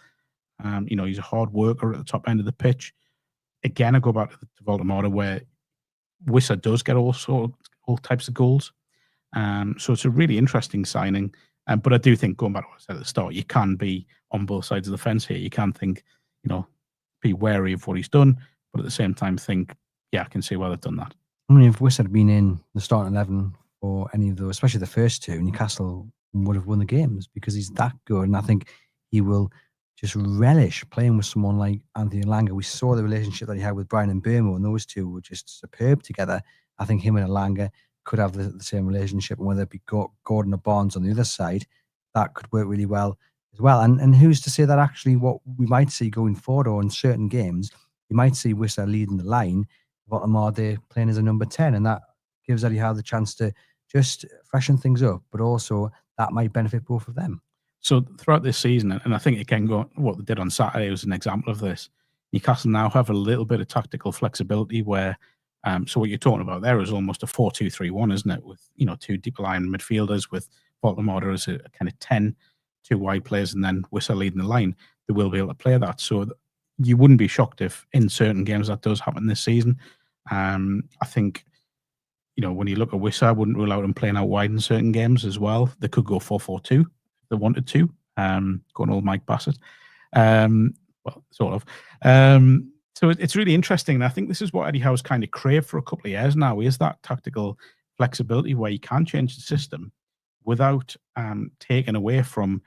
He's a hard worker at the top end of the pitch. Again, I go back to Voldemort where Wissa does get all types of goals. So it's a really interesting signing. But I do think, going back to what I said at the start, you can be on both sides of the fence here. You can think, be wary of what he's done, but at the same time think, yeah, I can see why they've done that. I mean, if Wissa had been in the starting 11 for any of those, especially the first two, Newcastle would have won the games because he's that good. And I think he will just relish playing with someone like Anthony Elanga. We saw the relationship that he had with Brian Mbeumo, and those two were just superb together. I think him and Elanga could have the same relationship, and whether it be Gordon or Barnes on the other side, that could work really well as well. And who's to say that actually what we might see going forward, or in certain games, you might see Wissa leading the line, Voldemort playing as a number 10, and that gives Eddie Howe the chance to just freshen things up, but also that might benefit both of them. So throughout this season, and I think again, what they did on Saturday was an example of this. Newcastle now have a little bit of tactical flexibility where, so what you're talking about there is almost a 4-2-3-1, isn't it? With, two deep line midfielders with Voldemort as a kind of 10, two wide players, and then Wissa leading the line. They will be able to play that. So you wouldn't be shocked if in certain games that does happen this season. I think, when you look at Wissa, I wouldn't rule out him playing out wide in certain games as well. They could go 4-4-2 if they wanted to, going all Mike Bassett. Well, sort of. So it's really interesting. And I think this is what Eddie Howe's kind of craved for a couple of years now, is that tactical flexibility where you can change the system without taking away from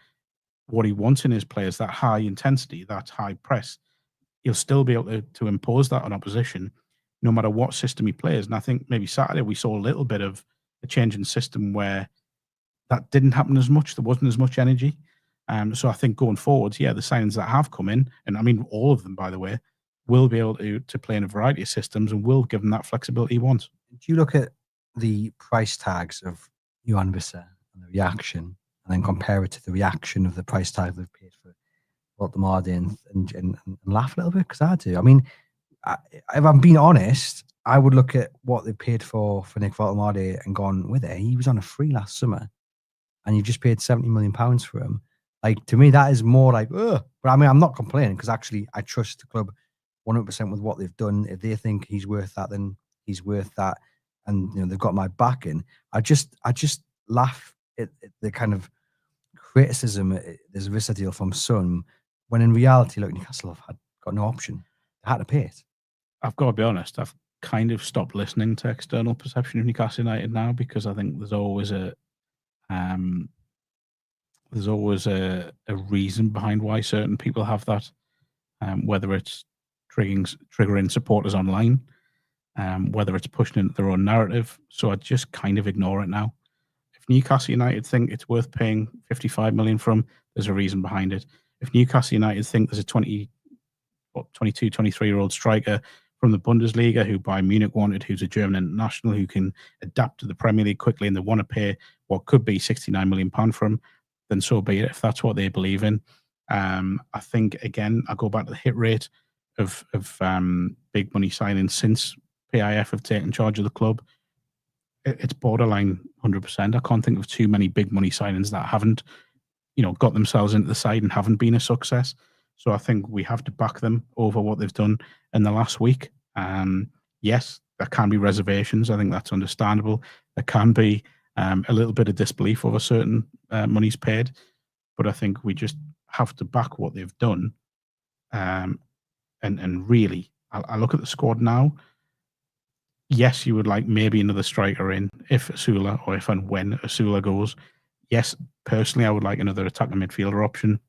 what he wants in his players, that high intensity, that high press. He'll still be able to impose that on opposition no matter what system he plays. And I think maybe Saturday we saw a little bit of a change in system where that didn't happen as much. There wasn't as much energy. So I think going forward, yeah, the signings that have come in, and I mean all of them, by the way, will be able to play in a variety of systems and will give them that flexibility he wants. Do you look at the price tags of Yuan Vissa and the reaction, and then compare it to the reaction of the price tag they've paid for Voldemort and laugh a little bit? Because I do. I mean, if I'm being honest, I would look at what they paid for Nick Voldemort and gone with it. He was on a free last summer, and you just paid £70 million for him. Like, to me, that is more like, ugh. But I mean, I'm not complaining because actually I trust the club 100% with what they've done. If they think he's worth that, then he's worth that. And, they've got my backing. I just laugh at the kind of criticism. There's a Vissa deal from Sun, when in reality, look, Newcastle have got no option. They had to pay it. I've got to be honest, I've kind of stopped listening to external perception of Newcastle United now, because I think there's always a reason behind why certain people have that, whether it's triggering supporters online, whether it's pushing into their own narrative. So I just kind of ignore it now. If Newcastle United think it's worth paying 55 million from, there's a reason behind it. If Newcastle United think there's a 22, 23-year-old striker from the Bundesliga who Bayern Munich wanted, who's a German international, who can adapt to the Premier League quickly, and they want to pay what could be £69 million from, then so be it, if that's what they believe in. I think, again, I go back to the hit rate of big money signings since PIF have taken charge of the club. It's borderline 100%. I can't think of too many big money signings that haven't, got themselves into the side and haven't been a success. So I think we have to back them over what they've done in the last week. Yes, there can be reservations. I think that's understandable. There can be a little bit of disbelief over certain monies paid. But I think we just have to back what they've done. And really, I look at the squad now. Yes, you would like maybe another striker in if Sula or if and when Sula goes. Yes, personally, I would like another attacking midfielder option.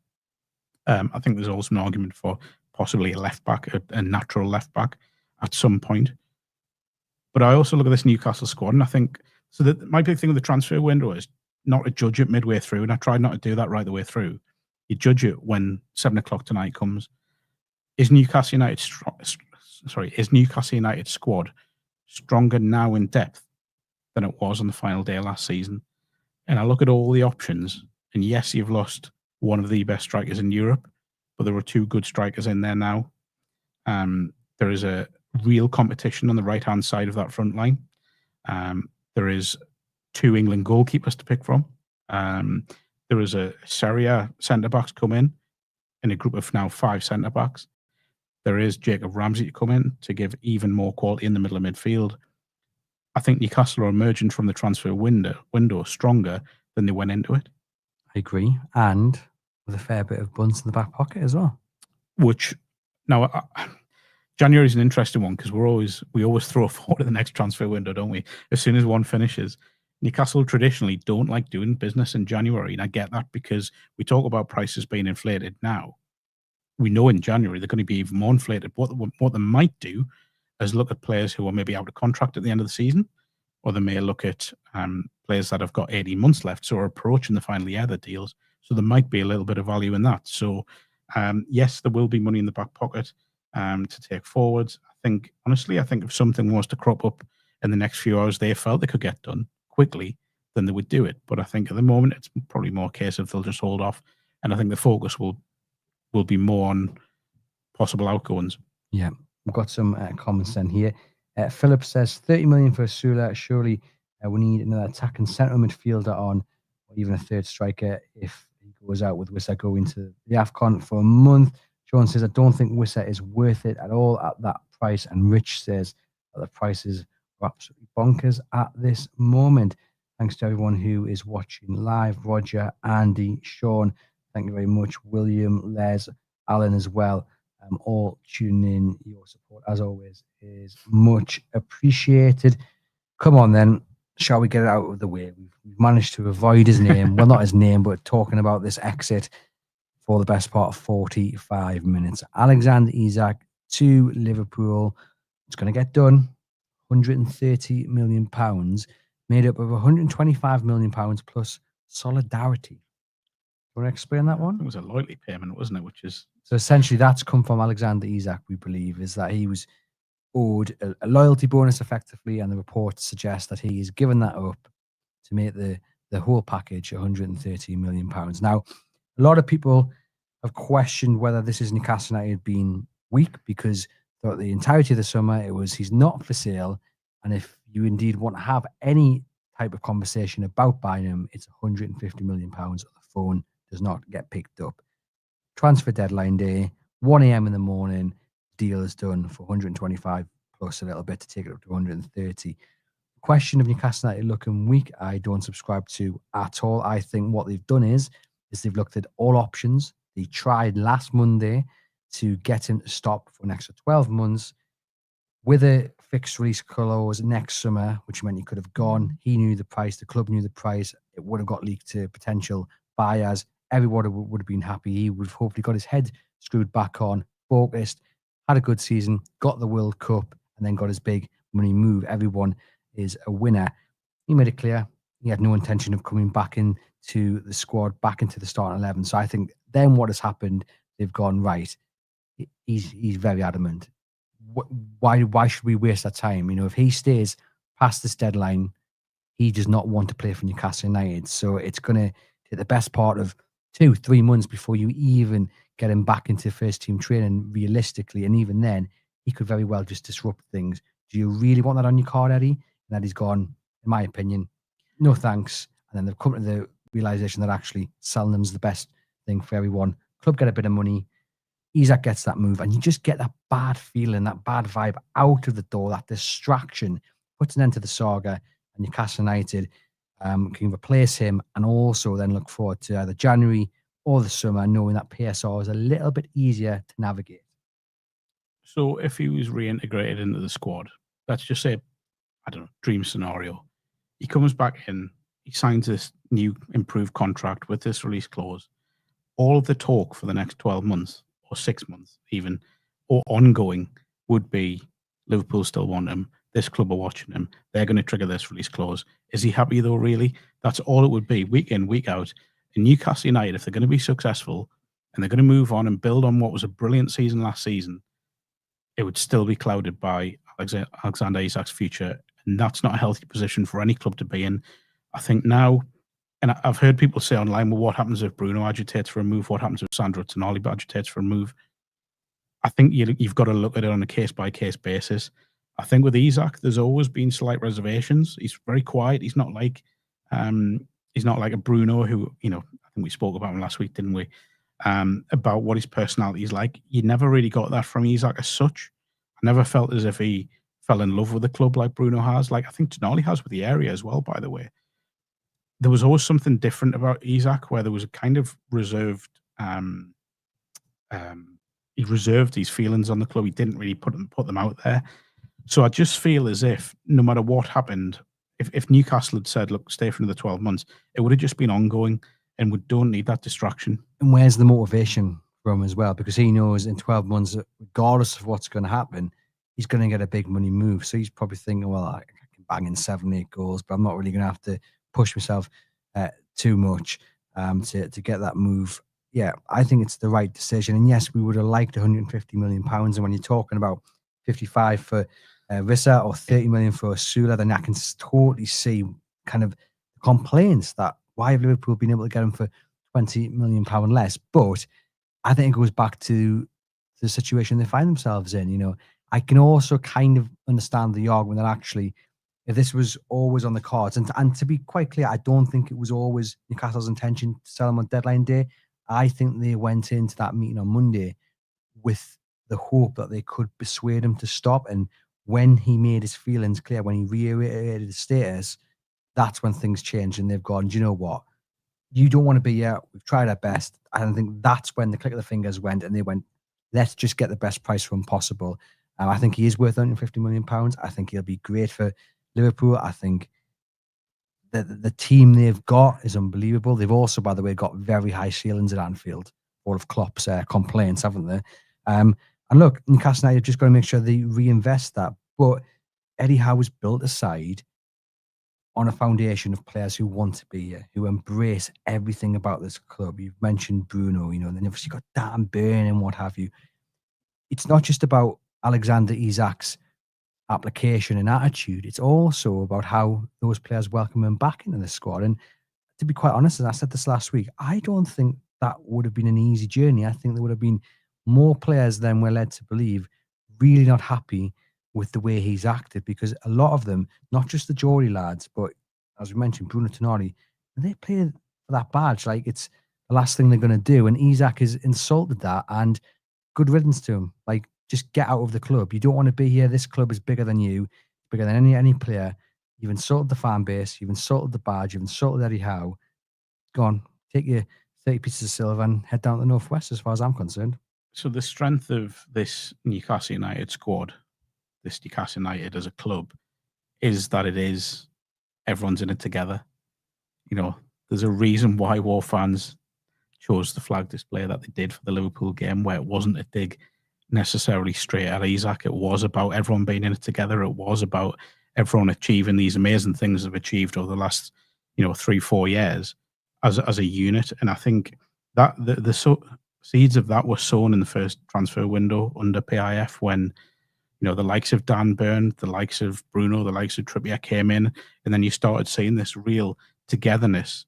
I think there's also an argument for possibly a left back, a natural left back at some point. But I also look at this Newcastle squad, and I think so. That my big thing with the transfer window is not to judge it midway through, and I tried not to do that right the way through. You judge it when 7 o'clock tonight comes. Is Newcastle United squad stronger now in depth than it was on the final day last season? And I look at all the options, and yes, you've lost one of the best strikers in Europe, but there are 2 good strikers in there now. There is a real competition on the right-hand side of that front line. There is 2 England goalkeepers to pick from. There is a Serie A centre-backs come in a group of now 5 centre-backs. There is Jacob Ramsey to come in to give even more quality in the middle of midfield. I think Newcastle are emerging from the transfer window stronger than they went into it. I agree. And with a fair bit of bunts in the back pocket as well. Which, now, January is an interesting one because we always throw forward to the next transfer window, don't we? As soon as one finishes. Newcastle traditionally don't like doing business in January, and I get that because we talk about prices being inflated now. We know in January they're going to be even more inflated. What they might do is look at players who are maybe out of contract at the end of the season, or they may look at players that have got 18 months left, so are approaching the final year of the deals. So there might be a little bit of value in that. So yes, there will be money in the back pocket to take forwards. Honestly, I think if something was to crop up in the next few hours they felt they could get done quickly, then they would do it. But I think at the moment it's probably more a case of they'll just hold off, and I think the focus will be more on possible outgoings. Yeah, we've got some comments then here. Philip says 30 million for Sula. Surely we need another attacking centre midfielder on, or even a third striker if he goes out with Wissa going to the AFCON for a month. Sean says, I don't think Wissa is worth it at all at that price. And Rich says that the prices are absolutely bonkers at this moment. Thanks to everyone who is watching live. Roger, Andy, Sean, thank you very much. William, Les, Alan as well. All tuning in. Your support, as always, is much appreciated. Come on, then. Shall we get it out of the way? We've managed to avoid his name. Well, not his name, but talking about this exit for the best part of 45 minutes. Alexander Isak to Liverpool. It's going to get done. £130 million, made up of £125 million plus solidarity. You want to explain that one? It was a loyalty payment, wasn't it? So essentially that's come from Alexander Isak, we believe, is that he was owed a loyalty bonus effectively, and the reports suggest that he is given that up to make the whole package £130 million. Now, a lot of people have questioned whether this is Newcastle United being weak, because throughout the entirety of the summer it was he's not for sale, and if you indeed want to have any type of conversation about buying him, it's £150 million. The phone does not get picked up. Transfer deadline day, 1 a.m. in the morning, deal is done for 125 plus a little bit to take it up to 130. Question of Newcastle United looking weak, I don't subscribe to at all. I think what they've done is they've looked at all options. They tried last Monday to get him to stop for an extra 12 months with a fixed release clause next summer, which meant he could have gone. He knew the price, the club knew the price. It would have got leaked to potential buyers. Everybody would have been happy. He would have hopefully got his head screwed back on, focused, had a good season, got the World Cup, and then got his big money move. Everyone is a winner. He made it clear he had no intention of coming back into the squad, back into the starting 11. So I think then what has happened, they've gone, right, he's very adamant. Why should we waste our time? You know, if he stays past this deadline, he does not want to play for Newcastle United. So it's going to take the best part of 2-3 months before you even get him back into first team training realistically. And even then, he could very well just disrupt things. Do you really want that on your card, Eddie? And that he's gone, in my opinion, no thanks. And then they've come to the realization that actually selling them is the best thing for everyone. Club get a bit of money. Isak gets that move, and you just get that bad feeling, that bad vibe out of the door, that distraction, puts an end to the saga, and Newcastle United can replace him and also then look forward to either January all the summer, knowing that PSR is a little bit easier to navigate. So if he was reintegrated into the squad, let's just say, I don't know, dream scenario, he comes back in, he signs this new improved contract with this release clause. All of the talk for the next 12 months or 6 months even, or ongoing, would be Liverpool still want him, this club are watching him, they're going to trigger this release clause. Is he happy though, really? That's all it would be, week in, week out. In Newcastle United, if they're going to be successful and they're going to move on and build on what was a brilliant season last season, it would still be clouded by Alexander Isak's future. And that's not a healthy position for any club to be in. I think now, and I've heard people say online, well, what happens if Bruno agitates for a move? What happens if Sandro Tonali agitates for a move? I think you've got to look at it on a case-by-case basis. I think with Isak, there's always been slight reservations. He's very quiet. He's not like a Bruno who, I think we spoke about him last week, didn't we? About what his personality is like. You never really got that from Isak as such. I never felt as if he fell in love with the club like Bruno has. Like I think Tonali has with the area as well, by the way. There was always something different about Isak where there was a kind of reserved, he reserved his feelings on the club. He didn't really put them out there. So I just feel as if no matter what happened, if Newcastle had said, look, stay for another 12 months, it would have just been ongoing and we don't need that distraction. And where's the motivation from as well? Because he knows in 12 months, regardless of what's going to happen, he's going to get a big money move. So he's probably thinking, well, I can bang in 7-8 goals, but I'm not really going to have to push myself too much to get that move. Yeah, I think it's the right decision. And yes, we would have liked 150 million pounds. And when you're talking about 55 for Vissa or 30 million for Sula, then I can totally see kind of complaints that why have Liverpool been able to get him for 20 million pound less? But I think it goes back to the situation they find themselves in. I can also kind of understand the argument that actually, if this was always on the cards, and to be quite clear, I don't think it was always Newcastle's intention to sell him on deadline day. I think they went into that meeting on Monday with the hope that they could persuade him to stop. And when he made his feelings clear, when he reiterated his status, that's when things changed and they've gone, do you know what? You don't want to be here. We've tried our best. I don't think that's when the click of the fingers went and they went, let's just get the best price for him possible. I think he is worth 150 million pounds. I think he'll be great for Liverpool. I think the team they've got is unbelievable. They've also, by the way, got very high ceilings at Anfield. All of Klopp's complaints, haven't they? And look, Newcastle United have just got to make sure they reinvest that. But Eddie Howe has built a side on a foundation of players who want to be here, who embrace everything about this club. You've mentioned Bruno, then obviously you've got Dan Burn and what have you. It's not just about Alexander Isak's application and attitude. It's also about how those players welcome him back into the squad. And to be quite honest, and I said this last week, I don't think that would have been an easy journey. I think there would have been more players than we're led to believe really not happy with the way he's acted, because a lot of them, not just the Geordie lads, but as we mentioned, Bruno Tonali, they play for that badge. Like it's the last thing they're going to do. And Isak has insulted that, and good riddance to him. Like, just get out of the club. You don't want to be here. This club is bigger than you, bigger than any player. You've insulted the fan base. You've insulted the badge. You've insulted Eddie Howe. Go on, take your 30 pieces of silver and head down to the Northwest as far as I'm concerned. So the strength of this Newcastle United squad, this Newcastle United as a club, is that everyone's in it together. There's a reason why War fans chose the flag display that they did for the Liverpool game, where it wasn't a dig necessarily straight at Isak. It was about everyone being in it together. It was about everyone achieving these amazing things they've achieved over the last 3-4 years as a unit. And I think that the seeds of that were sown in the first transfer window under PIF, when the likes of Dan Burn, the likes of Bruno, the likes of Trippier came in, and then you started seeing this real togetherness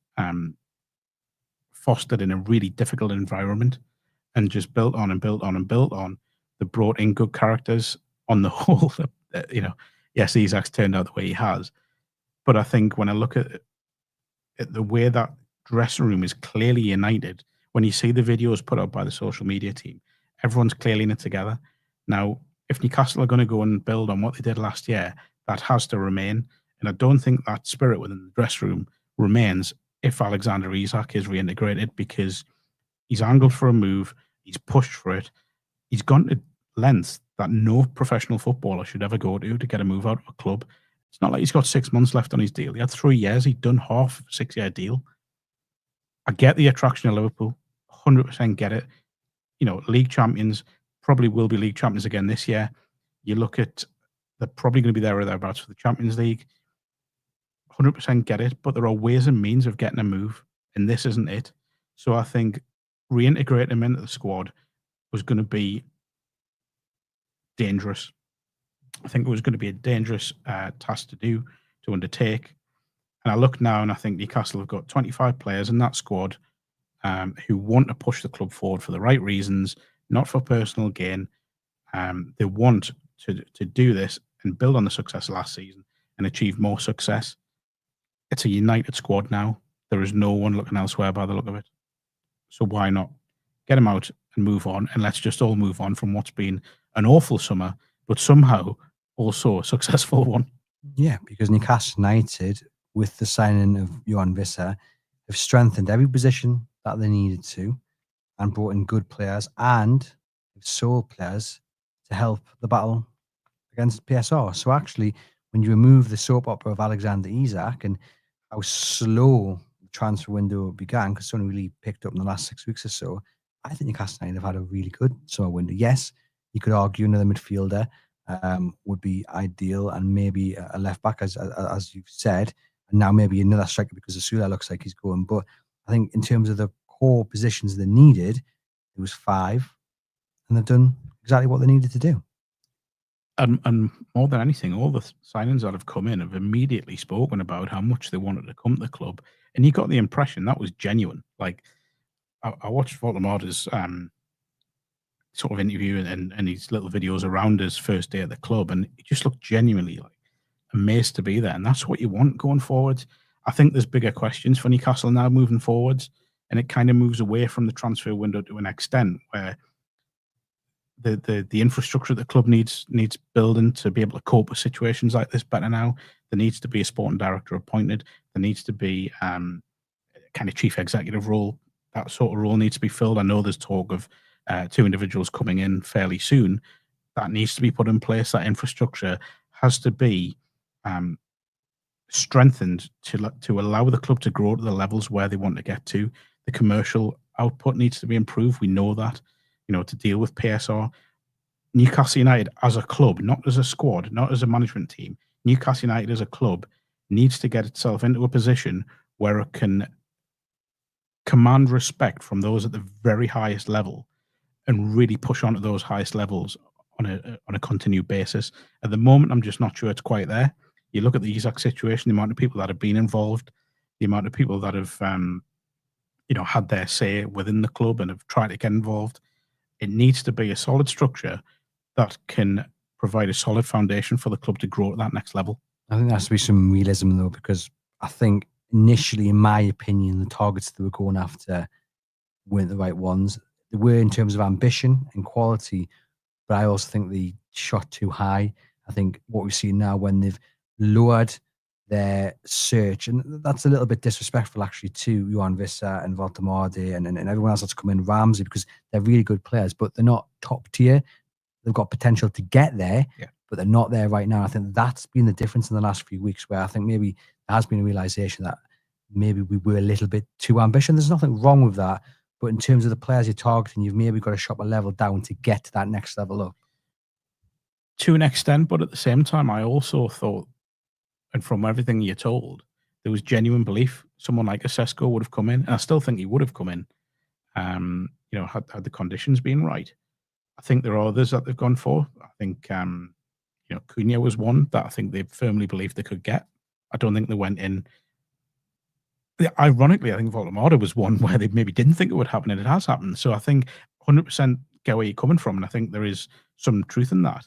fostered in a really difficult environment, and just built on and built on and built on. They brought in good characters on the whole. Yes, Isak's turned out the way he has, but I think when I look at the way that dressing room is clearly united, when you see the videos put out by the social media team, everyone's clearly in it together. Now, if Newcastle are going to go and build on what they did last year, that has to remain. And I don't think that spirit within the dressing room remains if Alexander Isak is reintegrated, because He's angled for a move. He's pushed for it. He's gone to lengths that no professional footballer should ever go to get a move out of a club. It's not like he's got 6 months left on his deal. He had 3 years. He'd done half a 6-year deal. I get the attraction of Liverpool. 100% get it. League champions, probably will be league champions again this year. You look at, they're probably going to be there or thereabouts for the Champions League. 100% get it, but there are ways and means of getting a move, and this isn't it. So I think reintegrating him into the squad was going to be dangerous. I think it was going to be a dangerous task to undertake. And I look now and I think Newcastle have got 25 players in that squad who want to push the club forward for the right reasons, not for personal gain. They want to do this and build on the success of last season and achieve more success. It's a united squad now. There is no one looking elsewhere by the look of it. So why not get him out and move on? And let's just all move on from what's been an awful summer, but somehow also a successful one. Yeah, because Newcastle United, with the signing of Yuan Vissa, have strengthened every position that they needed to and brought in good players and sold players to help the battle against PSR. So actually, when you remove the soap opera of Alexander Isak and how slow the transfer window began, because it's only really picked up in the last 6 weeks or so, I think Newcastle United have had a really good summer window. Yes, you could argue another midfielder would be ideal, and maybe a left back, as you've said, and now maybe another striker because the Sula looks like he's going. But I think in terms of the core positions they needed, it was 5, and they've done exactly what they needed to do. And more than anything, all the signings that have come in have immediately spoken about how much they wanted to come to the club, and you got the impression that was genuine. Like I watched Voldemort's sort of interview and his little videos around his first day at the club, and he just looked genuinely like amazed to be there, and that's what you want going forward. I think there's bigger questions for Newcastle now moving forwards, and it kind of moves away from the transfer window to an extent where the infrastructure the club needs building to be able to cope with situations like this better now. There needs to be a sporting director appointed. There needs to be kind of chief executive role. That sort of role needs to be filled. I know there's talk of 2 individuals coming in fairly soon. That needs to be put in place. That infrastructure has to be strengthened to allow the club to grow to the levels where they want to get to. The commercial output needs to be improved. We know that, to deal with PSR. Newcastle United as a club, not as a squad, not as a management team, Newcastle United as a club needs to get itself into a position where it can command respect from those at the very highest level and really push on to those highest levels on a continued basis. At the moment, I'm just not sure it's quite there. You look at the Isak situation, the amount of people that have been involved, the amount of people that have had their say within the club and have tried to get involved. It needs to be a solid structure that can provide a solid foundation for the club to grow at that next level. I think there has to be some realism, though, because I think initially, in my opinion, the targets they were going after weren't the right ones. They were in terms of ambition and quality, but I also think they shot too high. I think what we've seen now when they've lowered their search, and that's a little bit disrespectful actually to Yoane Wissa and Voldemort and everyone else that's come in, Ramsey, because they're really good players, but they're not top tier. They've got potential to get there, but they're not there right now. I think that's been the difference in the last few weeks, where I think maybe there has been a realization that maybe we were a little bit too ambitious. There's nothing wrong with that, but in terms of the players you're targeting, you've maybe got to shop a level down to get to that next level up. To an extent, but at the same time, I also thought, and from everything you're told, there was genuine belief someone like a Sesko would have come in, and I still think he would have come in, had the conditions been right. I think there are others that they've gone for. I think, Cunha was one that I think they firmly believed they could get. I don't think they went in. Ironically, I think Voldemort was one where they maybe didn't think it would happen, and it has happened. So I think 100% get where you're coming from, and I think there is some truth in that.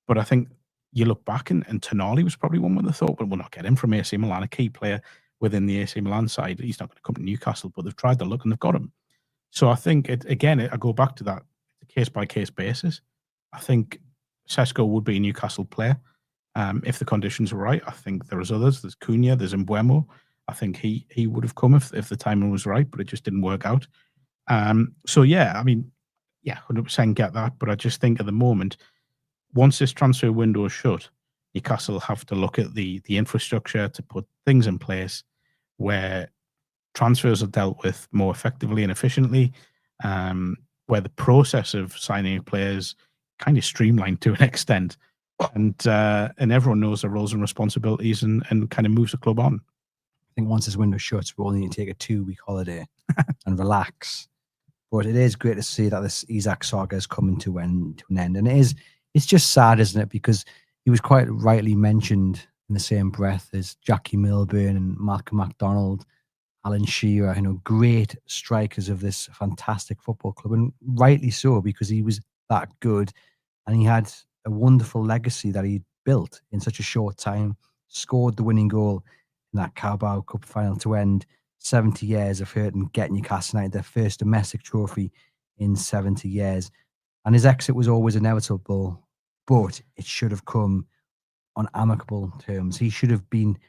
But I think you look back, and Tonali was probably one where they thought, well, we'll not get him from AC Milan, a key player within the AC Milan side. He's not going to come to Newcastle, but they've tried to look and they've got him. So I think, I go back to that case-by-case basis. I think Sesko would be a Newcastle player if the conditions were right. I think there's others. There's Cunha, there's Mbeumo. I think he would have come if the timing was right, but it just didn't work out. So yeah, I mean, yeah, 100% get that. But I just think at the moment, once this transfer window is shut, Newcastle have to look at the infrastructure to put things in place where transfers are dealt with more effectively and efficiently, where the process of signing players kind of streamlined to an extent, and everyone knows their roles and responsibilities and kind of moves the club on. I think once this window shuts, we'll need to take a 2-week holiday and relax. But it is great to see that this Isak saga is coming to an end. And it's just sad, isn't it? Because he was quite rightly mentioned in the same breath as Jackie Milburn and Malcolm MacDonald, Alan Shearer, great strikers of this fantastic football club. And rightly so, because he was that good. And he had a wonderful legacy that he built in such a short time, scored the winning goal in that Carabao Cup final to end 70 years of hurt and get Newcastle United their first domestic trophy in 70 years. And his exit was always inevitable, but it should have come on amicable terms. He should have been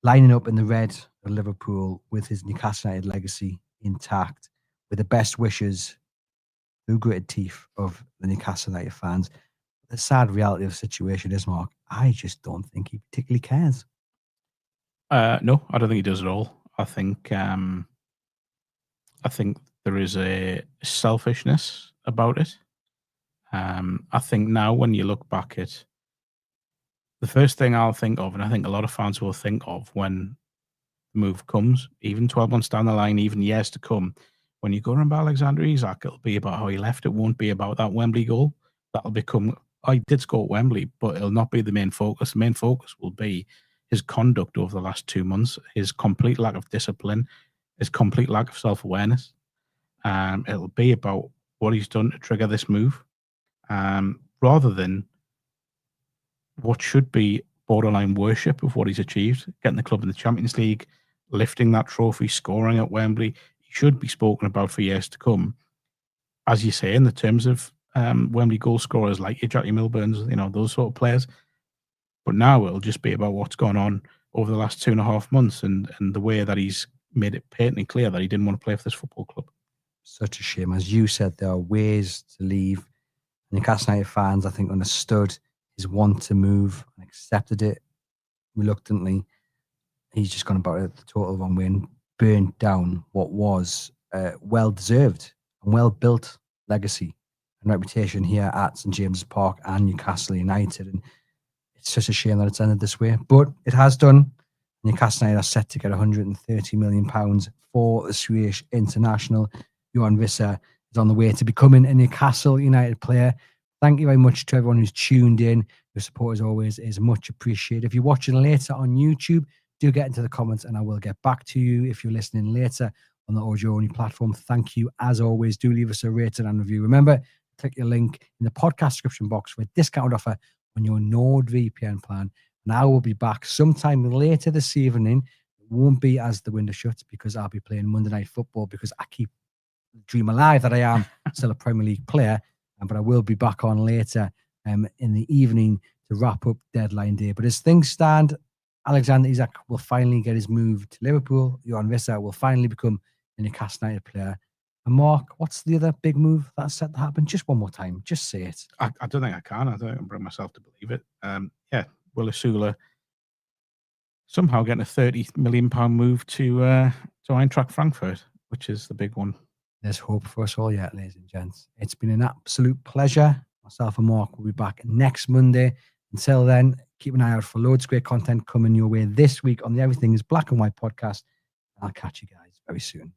lining up in the red of Liverpool with his Newcastle United legacy intact, with the best wishes through gritted teeth of the Newcastle United fans. The sad reality of the situation is, Mark, I just don't think he particularly cares. No, I don't think he does at all. I think there is a selfishness about it. I think now when you look back at the first thing I'll think of, and I think a lot of fans will think of when the move comes, even 12 months down the line, even years to come, when you go around by Alexander Isak, it'll be about how he left. It won't be about that Wembley goal. That'll become, I did score at Wembley, but it'll not be the main focus. The main focus will be his conduct over the last 2 months, his complete lack of discipline, his complete lack of self-awareness. It'll be about what he's done to trigger this move, rather than what should be borderline worship of what he's achieved, getting the club in the Champions League, lifting that trophy, scoring at Wembley. He should be spoken about for years to come. As you say, in the terms of Wembley goal scorers like your Jackie Milburns, those sort of players. But now it'll just be about what's gone on over the last 2.5 months and the way that he's made it patently clear that he didn't want to play for this football club. Such a shame. As you said, there are ways to leave. Newcastle United fans, I think, understood his want to move and accepted it reluctantly. He's just gone about it the total wrong way and burned down what was a well-deserved and well-built legacy and reputation here at St James's Park and Newcastle United. And it's such a shame that it's ended this way, but it has done. Newcastle United are set to get £130 million for the Swedish international. Yuan Vissa is on the way to becoming a Newcastle United player. Thank you very much to everyone who's tuned in. Your support, as always, is much appreciated. If you're watching later on YouTube, do get into the comments and I will get back to you. If you're listening later on the audio-only platform, thank you. As always, do leave us a rating and review. Remember, click your link in the podcast description box for a discount offer on your NORD VPN plan. And I will be back sometime later this evening. It won't be as the window shuts because I'll be playing Monday Night Football because I keep the dream alive that I am still a Premier League player. But I will be back on later in the evening to wrap up deadline day. But as things stand, Alexander Isak will finally get his move to Liverpool. Yoane Wissa will finally become a Newcastle United player. And Mark, what's the other big move that's set to happen? Just one more time. Just say it. I don't think I can. I don't think I can bring myself to believe it. Willis Sula somehow getting a £30 million move to Eintracht Frankfurt, which is the big one. There's hope for us all yet, ladies and gents. It's been an absolute pleasure. Myself and Mark will be back next Monday. Until then, keep an eye out for loads of great content coming your way this week on the Everything is Black and White podcast. I'll catch you guys very soon.